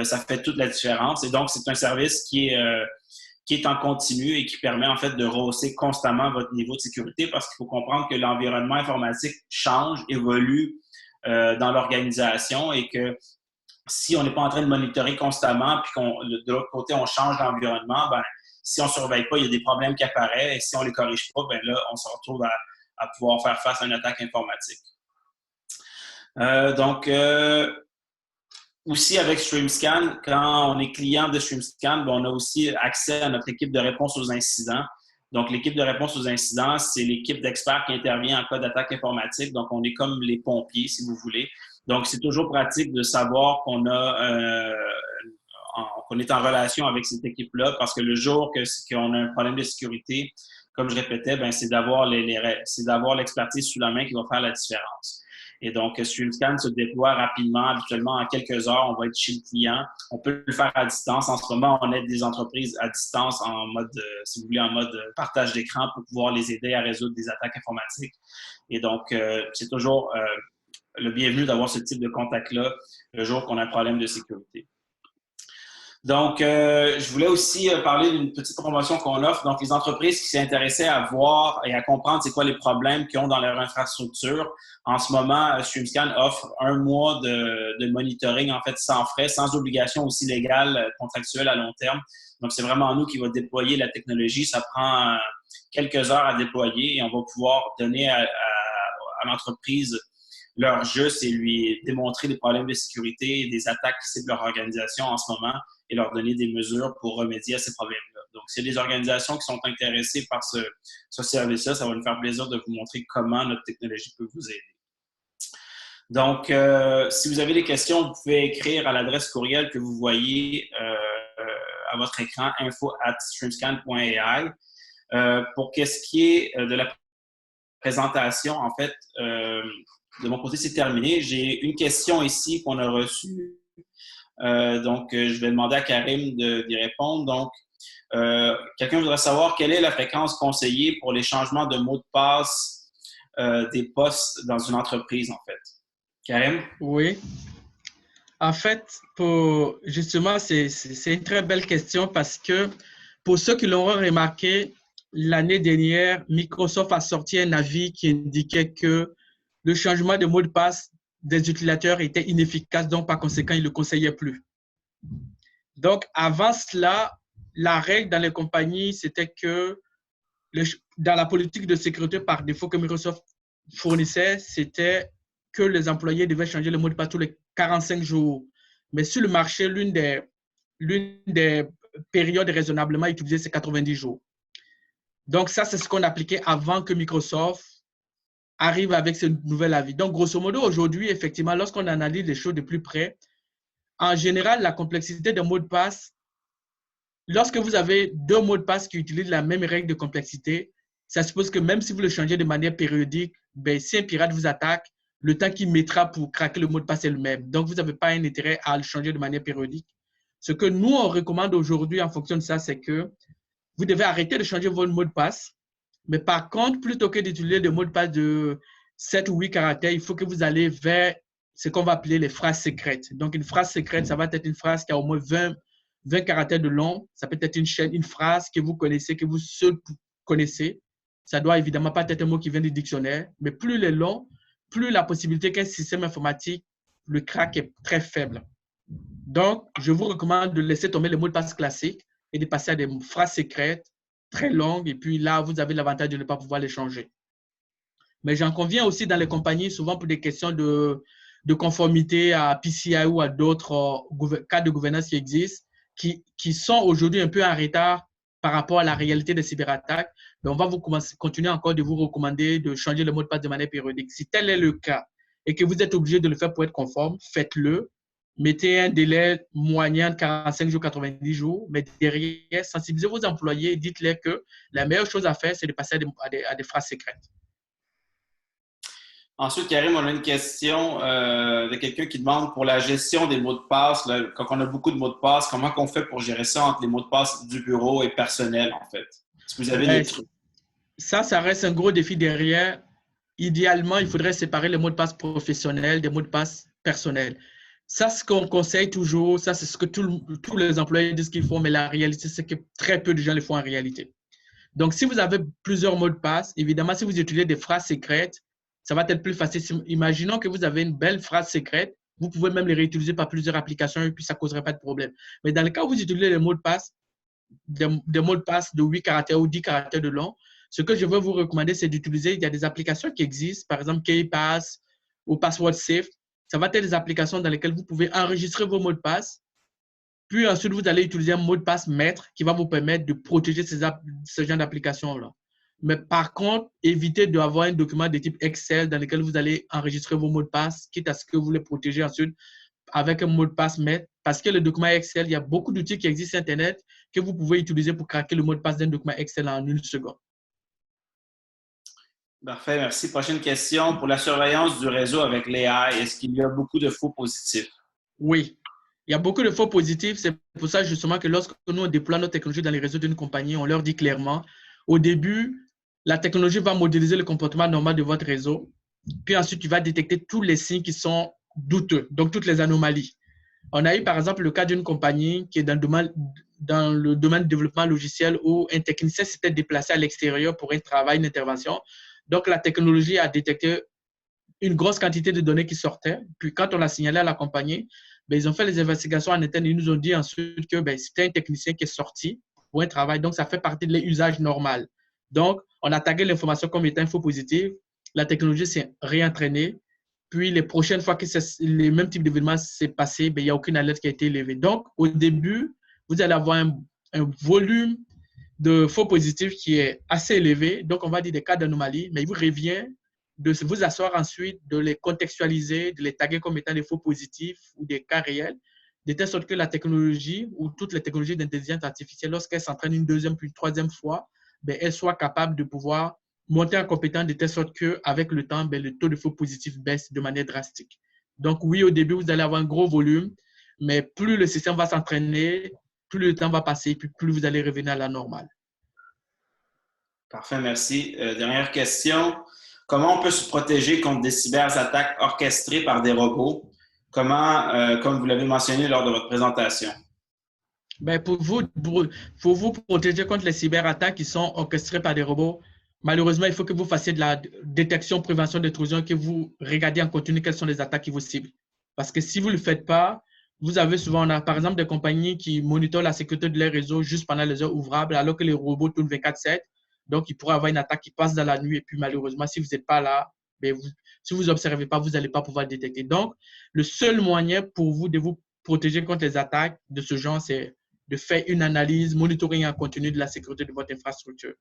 [SPEAKER 1] ça fait toute la différence. Et donc, c'est un service qui est en continu et qui permet en fait de rehausser constamment votre niveau de sécurité parce qu'il faut comprendre que l'environnement informatique change, évolue dans l'organisation et que si on n'est pas en train de monitorer constamment puis de l'autre côté, on change l'environnement, ben, si on ne surveille pas, il y a des problèmes qui apparaissent et si on ne les corrige pas, ben là, on se retrouve à pouvoir faire face à une attaque informatique. Aussi, avec StreamScan, quand on est client de StreamScan, ben, on a aussi accès à notre équipe de réponse aux incidents. Donc, l'équipe de réponse aux incidents, c'est l'équipe d'experts qui intervient en cas d'attaque informatique. Donc, on est comme les pompiers, si vous voulez. Donc, c'est toujours pratique de savoir qu'on est en relation avec cette équipe-là parce que le jour qu'on a un problème de sécurité, comme je répétais, ben, c'est d'avoir l'expertise sous la main qui va faire la différence. Et donc, StreamScan se déploie rapidement, habituellement en quelques heures, on va être chez le client. On peut le faire à distance. En ce moment, on aide des entreprises à distance en mode, si vous voulez, en mode partage d'écran pour pouvoir les aider à résoudre des attaques informatiques. Et donc, c'est toujours le bienvenu d'avoir ce type de contact-là le jour qu'on a un problème de sécurité. Donc, je voulais aussi parler d'une petite promotion qu'on offre. Donc, les entreprises qui s'intéressaient à voir et à comprendre c'est quoi les problèmes qu'ils ont dans leur infrastructure. En ce moment, StreamScan offre 1 mois de monitoring, en fait, sans frais, sans obligation aussi légale, contractuelle à long terme. Donc, c'est vraiment nous qui va déployer la technologie. Ça prend quelques heures à déployer et on va pouvoir donner à l'entreprise l'heure juste et lui démontrer des problèmes de sécurité et des attaques qui ciblent leur organisation en ce moment et leur donner des mesures pour remédier à ces problèmes-là. Donc, s'il y a des organisations qui sont intéressées par ce service-là, ça va nous faire plaisir de vous montrer comment notre technologie peut vous aider. Donc, si vous avez des questions, vous pouvez écrire à l'adresse courriel que vous voyez à votre écran, info@streamscan.ai. Pour qu'est-ce qui est de la présentation, en fait, de mon côté, c'est terminé. J'ai une question ici qu'on a reçue. Donc, je vais demander à Karim d'y répondre. Donc, quelqu'un voudrait savoir quelle est la fréquence conseillée pour les changements de mot de passe des postes dans une entreprise, en fait. Karim?
[SPEAKER 2] Oui. En fait, justement, c'est une très belle question parce que pour ceux qui l'auront remarqué, l'année dernière, Microsoft a sorti un avis qui indiquait que le changement de mot de passe des utilisateurs était inefficace, donc par conséquent, ils ne le conseillaient plus. Donc, avant cela, la règle dans les compagnies, c'était que dans la politique de sécurité par défaut que Microsoft fournissait, c'était que les employés devaient changer le mot de passe tous les 45 jours. Mais sur le marché, l'une des périodes raisonnablement utilisées, c'est 90 jours. Donc, ça, c'est ce qu'on appliquait avant que Microsoft arrive avec ce nouvel avis. Donc, grosso modo, aujourd'hui, effectivement, lorsqu'on analyse les choses de plus près, en général, la complexité des mots de passe, lorsque vous avez 2 mots de passe qui utilisent la même règle de complexité, ça suppose que même si vous le changez de manière périodique, ben, si un pirate vous attaque, le temps qu'il mettra pour craquer le mot de passe est le même. Donc, vous n'avez pas un intérêt à le changer de manière périodique. Ce que nous, on recommande aujourd'hui en fonction de ça, c'est que vous devez arrêter de changer votre mot de passe. Mais par contre, plutôt que d'utiliser des mots de passe de 7 ou 8 caractères, il faut que vous allez vers ce qu'on va appeler les phrases secrètes. Donc, une phrase secrète, ça va être une phrase qui a au moins 20 caractères de long. Ça peut être une chaîne, une phrase que vous connaissez, que vous seul connaissez. Ça doit évidemment pas être un mot qui vient du dictionnaire, mais plus il est long, plus la possibilité qu'un système informatique, le crack est très faible. Donc, je vous recommande de laisser tomber les mots de passe classiques et de passer à des phrases secrètes très longues. Et puis là, vous avez l'avantage de ne pas pouvoir les changer. Mais j'en conviens aussi dans les compagnies, souvent pour des questions de conformité à PCI ou à d'autres cadres de gouvernance qui existent, qui sont aujourd'hui un peu en retard par rapport à la réalité des cyberattaques. Mais on va continuer encore de vous recommander de changer le mot de passe de manière périodique. Si tel est le cas et que vous êtes obligé de le faire pour être conforme, faites-le. Mettez un délai moyen de 45 jours, 90 jours, mais derrière, sensibilisez vos employés et dites-leur que la meilleure chose à faire, c'est de passer à des phrases secrètes.
[SPEAKER 1] Ensuite, Karim, on a une question de quelqu'un qui demande pour la gestion des mots de passe, là, quand on a beaucoup de mots de passe, comment on fait pour gérer ça entre les mots de passe du bureau et personnel, en fait? Est-ce que vous avez des trucs?
[SPEAKER 2] Ça reste un gros défi derrière. Idéalement, il faudrait séparer les mots de passe professionnels des mots de passe personnels. Ça, ce qu'on conseille toujours, ça, c'est ce que tous les employés disent qu'ils font, mais la réalité, c'est que très peu de gens le font en réalité. Donc, si vous avez plusieurs mots de passe, évidemment, si vous utilisez des phrases secrètes, ça va être plus facile. Imaginons que vous avez une belle phrase secrète, vous pouvez même les réutiliser par plusieurs applications et puis ça ne causerait pas de problème. Mais dans le cas où vous utilisez les mots de passe, des mots de passe de 8 caractères ou 10 caractères de long, ce que je veux vous recommander, c'est d'utiliser, il y a des applications qui existent, par exemple KeyPass ou Password Safe. Ça va être des applications dans lesquelles vous pouvez enregistrer vos mots de passe. Puis ensuite, vous allez utiliser un mot de passe maître qui va vous permettre de protéger ce genre d'applications-là. Mais par contre, évitez d'avoir un document de type Excel dans lequel vous allez enregistrer vos mots de passe, quitte à ce que vous les protégez ensuite avec un mot de passe maître. Parce que le document Excel, il y a beaucoup d'outils qui existent sur Internet que vous pouvez utiliser pour craquer le mot de passe d'un document Excel en 1 seconde.
[SPEAKER 1] Parfait, merci. Prochaine question. Pour la surveillance du réseau avec l'AI, est-ce qu'il y a beaucoup de faux positifs?
[SPEAKER 2] Oui, il y a beaucoup de faux positifs. C'est pour ça justement que lorsque nous on déploie nos technologies dans les réseaux d'une compagnie, on leur dit clairement, au début, la technologie va modéliser le comportement normal de votre réseau. Puis ensuite, tu vas détecter tous les signes qui sont douteux, donc toutes les anomalies. On a eu par exemple le cas d'une compagnie qui est dans le domaine du développement logiciel où un technicien s'était déplacé à l'extérieur pour un travail, une intervention. Donc, la technologie a détecté une grosse quantité de données qui sortaient. Puis, quand on l'a signalé à la compagnie, ben, ils ont fait les investigations en interne. Ils nous ont dit ensuite que ben, c'était un technicien qui est sorti pour un travail. Donc, ça fait partie de l'usage normal. Donc, on a tagué l'information comme étant info positive. La technologie s'est réentraînée. Puis, les prochaines fois que les mêmes types d'événements s'est passé, ben, il n'y a aucune alerte qui a été élevée. Donc, au début, vous allez avoir un volume de faux positifs qui est assez élevé, donc on va dire des cas d'anomalie, mais il vous revient de vous asseoir ensuite, de les contextualiser, de les taguer comme étant des faux positifs ou des cas réels, de telle sorte que la technologie ou toutes les technologies d'intelligence artificielle, lorsqu'elles s'entraînent une deuxième puis une troisième fois, ben, elles soient capables de pouvoir monter en compétence de telle sorte qu'avec le temps, ben, le taux de faux positifs baisse de manière drastique. Donc oui, au début, vous allez avoir un gros volume, mais plus le système va s'entraîner, plus le temps va passer, puis plus vous allez revenir à la normale.
[SPEAKER 1] Parfait, merci. Dernière question. Comment on peut se protéger contre des cyberattaques orchestrées par des robots? Comment, comme vous l'avez mentionné lors de votre présentation?
[SPEAKER 2] Ben pour vous protéger contre les cyberattaques qui sont orchestrées par des robots, malheureusement, il faut que vous fassiez de la détection, prévention d'intrusion, que vous regardiez en continu quelles sont les attaques qui vous ciblent. Parce que si vous ne le faites pas, vous avez souvent, par exemple, des compagnies qui monitorent la sécurité de leurs réseaux juste pendant les heures ouvrables, alors que les robots tournent 24/7. Donc, il pourrait y avoir une attaque qui passe dans la nuit. Et puis, malheureusement, si vous n'êtes pas là, ben si vous n'observez pas, vous n'allez pas pouvoir détecter. Donc, le seul moyen pour vous de vous protéger contre les attaques de ce genre, c'est de faire une analyse, monitoring en continu de la sécurité de votre infrastructure.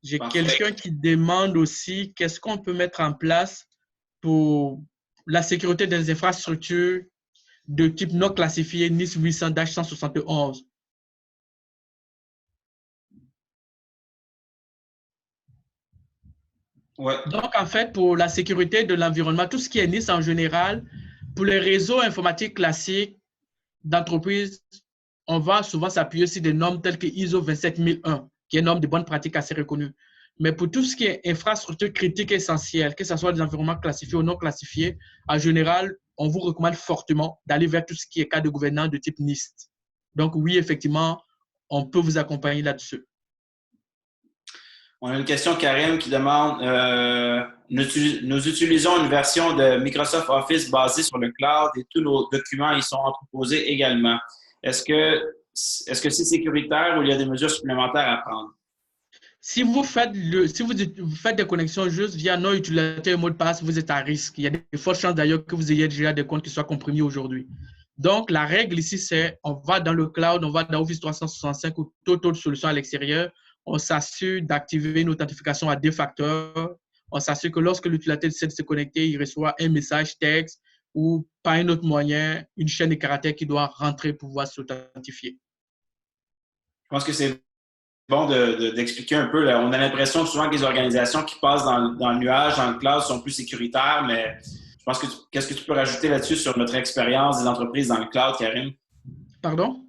[SPEAKER 2] J'ai quelqu'un qui demande aussi qu'est-ce qu'on peut mettre en place pour la sécurité des infrastructures de type non classifié NIS 800-171.
[SPEAKER 1] Ouais.
[SPEAKER 2] Donc, en fait, pour la sécurité de l'environnement, tout ce qui est NIS en général, pour les réseaux informatiques classiques d'entreprise, on va souvent s'appuyer sur des normes telles que ISO 27001, qui est une norme de bonne pratique assez reconnue. Mais pour tout ce qui est infrastructure critique essentielle, que ce soit des environnements classifiés ou non classifiés, en général, on vous recommande fortement d'aller vers tout ce qui est cas de gouvernance de type NIST. Donc oui, effectivement, on peut vous accompagner là-dessus.
[SPEAKER 1] On a une question, Karim, qui demande nous utilisons une version de Microsoft Office basée sur le cloud et tous nos documents y sont entreposés également. Est-ce que c'est sécuritaire ou il y a des mesures supplémentaires à prendre?
[SPEAKER 2] Si vous faites des connexions juste via non utilisateur et mot de passe, vous êtes à risque. Il y a des fortes chances d'ailleurs que vous ayez déjà des comptes qui soient comprimés aujourd'hui. Donc, la règle ici, c'est on va dans le cloud, on va dans Office 365 ou toute autre solution à l'extérieur. On s'assure d'activer une authentification à 2 facteurs. On s'assure que lorsque l'utilisateur essaie de se connecter, il reçoit un message texte ou par un autre moyen, une chaîne de caractères qui doit rentrer pour pouvoir s'authentifier.
[SPEAKER 1] Je pense que c'est bon d'expliquer un peu. Là. On a l'impression souvent que les organisations qui passent dans le nuage, dans le cloud, sont plus sécuritaires, mais je pense que qu'est-ce que tu peux rajouter là-dessus sur notre expérience des entreprises dans le cloud, Karim?
[SPEAKER 2] Pardon?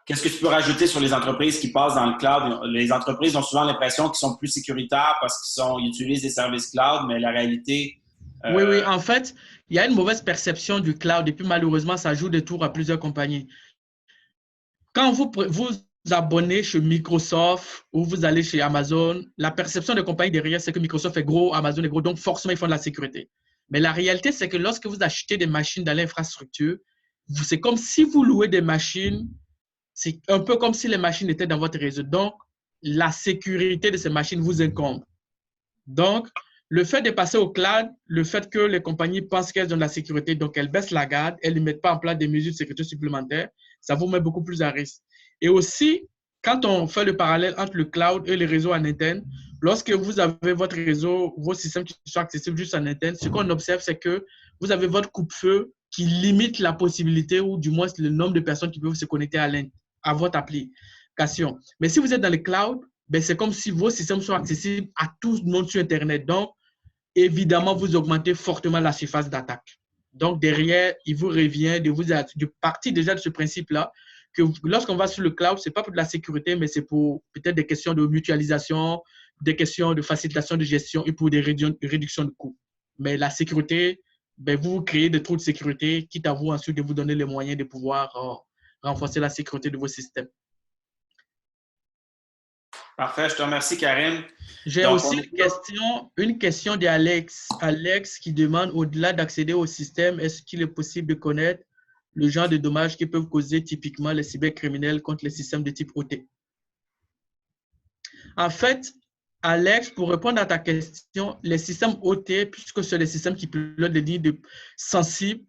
[SPEAKER 1] Qu'est-ce que tu peux rajouter sur les entreprises qui passent dans le cloud? Les entreprises ont souvent l'impression qu'ils sont plus sécuritaires parce qu'ils utilisent des services cloud, mais la réalité…
[SPEAKER 2] Oui, en fait, il y a une mauvaise perception du cloud et puis malheureusement, ça joue des tours à plusieurs compagnies. Quand vous vous abonnez chez Microsoft ou vous allez chez Amazon, la perception des compagnies derrière, c'est que Microsoft est gros, Amazon est gros, donc forcément, ils font de la sécurité. Mais la réalité, c'est que lorsque vous achetez des machines dans l'infrastructure, c'est comme si vous louez des machines, c'est un peu comme si les machines étaient dans votre réseau. Donc, la sécurité de ces machines vous incombe. Donc, le fait de passer au cloud, le fait que les compagnies pensent qu'elles ont de la sécurité, donc elles baissent la garde, elles ne mettent pas en place des mesures de sécurité supplémentaires, ça vous met beaucoup plus à risque. Et aussi, quand on fait le parallèle entre le cloud et les réseaux en interne, lorsque vous avez votre réseau, vos systèmes qui sont accessibles juste en interne, ce qu'on observe, c'est que vous avez votre coupe-feu qui limite la possibilité ou du moins le nombre de personnes qui peuvent se connecter à votre application. Mais si vous êtes dans le cloud, ben c'est comme si vos systèmes sont accessibles à tout le monde sur Internet. Donc, évidemment, vous augmentez fortement la surface d'attaque. Donc, derrière, il vous revient de partir déjà de ce principe-là, que lorsqu'on va sur le cloud, ce n'est pas pour de la sécurité, mais c'est pour peut-être des questions de mutualisation, des questions de facilitation de gestion et pour des réductions de coûts. Mais la sécurité, ben, vous créez des trous de sécurité, quitte à vous ensuite de vous donner les moyens de pouvoir renforcer la sécurité de vos systèmes.
[SPEAKER 1] Parfait, je te remercie, Karim.
[SPEAKER 2] J'ai aussi une question d'Alex. Alex qui demande, au-delà d'accéder au système, est-ce qu'il est possible de connaître le genre de dommages qui peuvent causer typiquement les cybercriminels contre les systèmes de type OT? En fait, Alex, pour répondre à ta question, les systèmes OT, puisque ce sont les systèmes qui pilotent les lignes sensibles,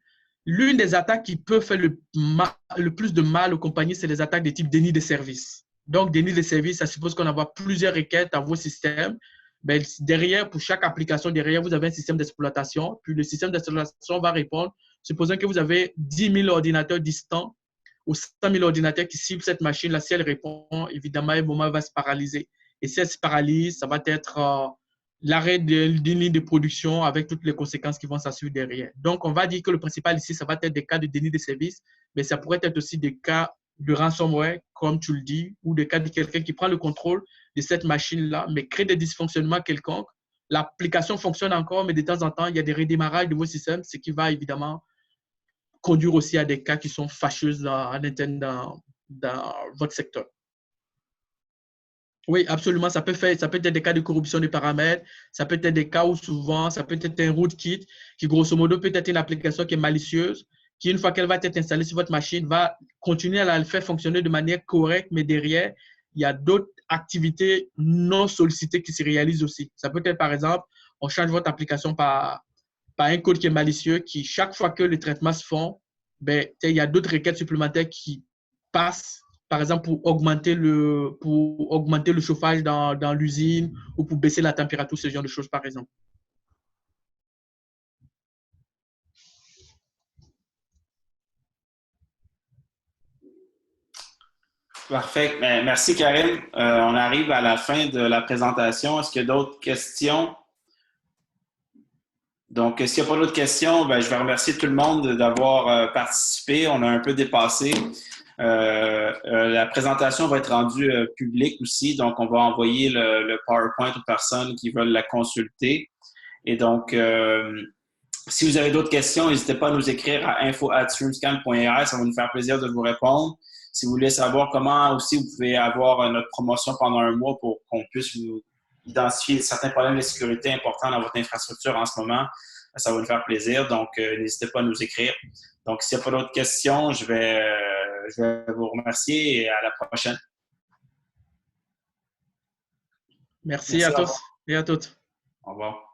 [SPEAKER 2] l'une des attaques qui peut faire le plus de mal aux compagnies, c'est les attaques de type déni de service. Donc, déni de service, ça suppose qu'on envoie plusieurs requêtes à vos systèmes. Ben, derrière, pour chaque application, derrière, vous avez un système d'exploitation. Puis, le système d'exploitation va répondre, supposons que vous avez 10 000 ordinateurs distants ou 100 000 ordinateurs qui ciblent cette machine-là. Si elle répond, évidemment, à un moment, elle va se paralyser. Et si elle se paralyse, ça va être l'arrêt d'une ligne de production avec toutes les conséquences qui vont s'assurer derrière. Donc, on va dire que le principal ici, ça va être des cas de déni de service, mais ça pourrait être aussi des cas de ransomware, comme tu le dis, ou des cas de quelqu'un qui prend le contrôle de cette machine-là, mais crée des dysfonctionnements quelconques. L'application fonctionne encore, mais de temps en temps, il y a des redémarrages de vos systèmes, ce qui va évidemment conduire aussi à des cas qui sont fâcheux dans votre secteur. Oui, absolument. Ça peut être des cas de corruption des paramètres. Ça peut être des cas où souvent, ça peut être un rootkit qui, grosso modo, peut être une application qui est malicieuse, qui, une fois qu'elle va être installée sur votre machine, va continuer à la faire fonctionner de manière correcte, mais derrière, il y a d'autres activités non sollicitées qui se réalisent aussi. Ça peut être, par exemple, on change votre application par un code qui est malicieux, qui, chaque fois que les traitements se font, ben, il y a d'autres requêtes supplémentaires qui passent, par exemple, pour augmenter le chauffage dans l'usine ou pour baisser la température, ce genre de choses, par exemple.
[SPEAKER 1] Parfait. Merci, Karim. On arrive à la fin de la présentation. Est-ce qu'il y a d'autres questions? Donc, s'il n'y a pas d'autres questions, je vais remercier tout le monde d'avoir participé. On a un peu dépassé. La présentation va être rendue publique aussi, donc on va envoyer le PowerPoint aux personnes qui veulent la consulter. Et donc, si vous avez d'autres questions, n'hésitez pas à nous écrire à info@streamscan.ai. Ça va nous faire plaisir de vous répondre. Si vous voulez savoir comment aussi vous pouvez avoir notre promotion pendant un mois pour qu'on puisse vous identifier certains problèmes de sécurité importants dans votre infrastructure en ce moment, ça va nous faire plaisir. Donc, n'hésitez pas à nous écrire. Donc, s'il n'y a pas d'autres questions, je vais vous remercier et à la prochaine.
[SPEAKER 2] Merci à tous et à toutes.
[SPEAKER 1] Au revoir.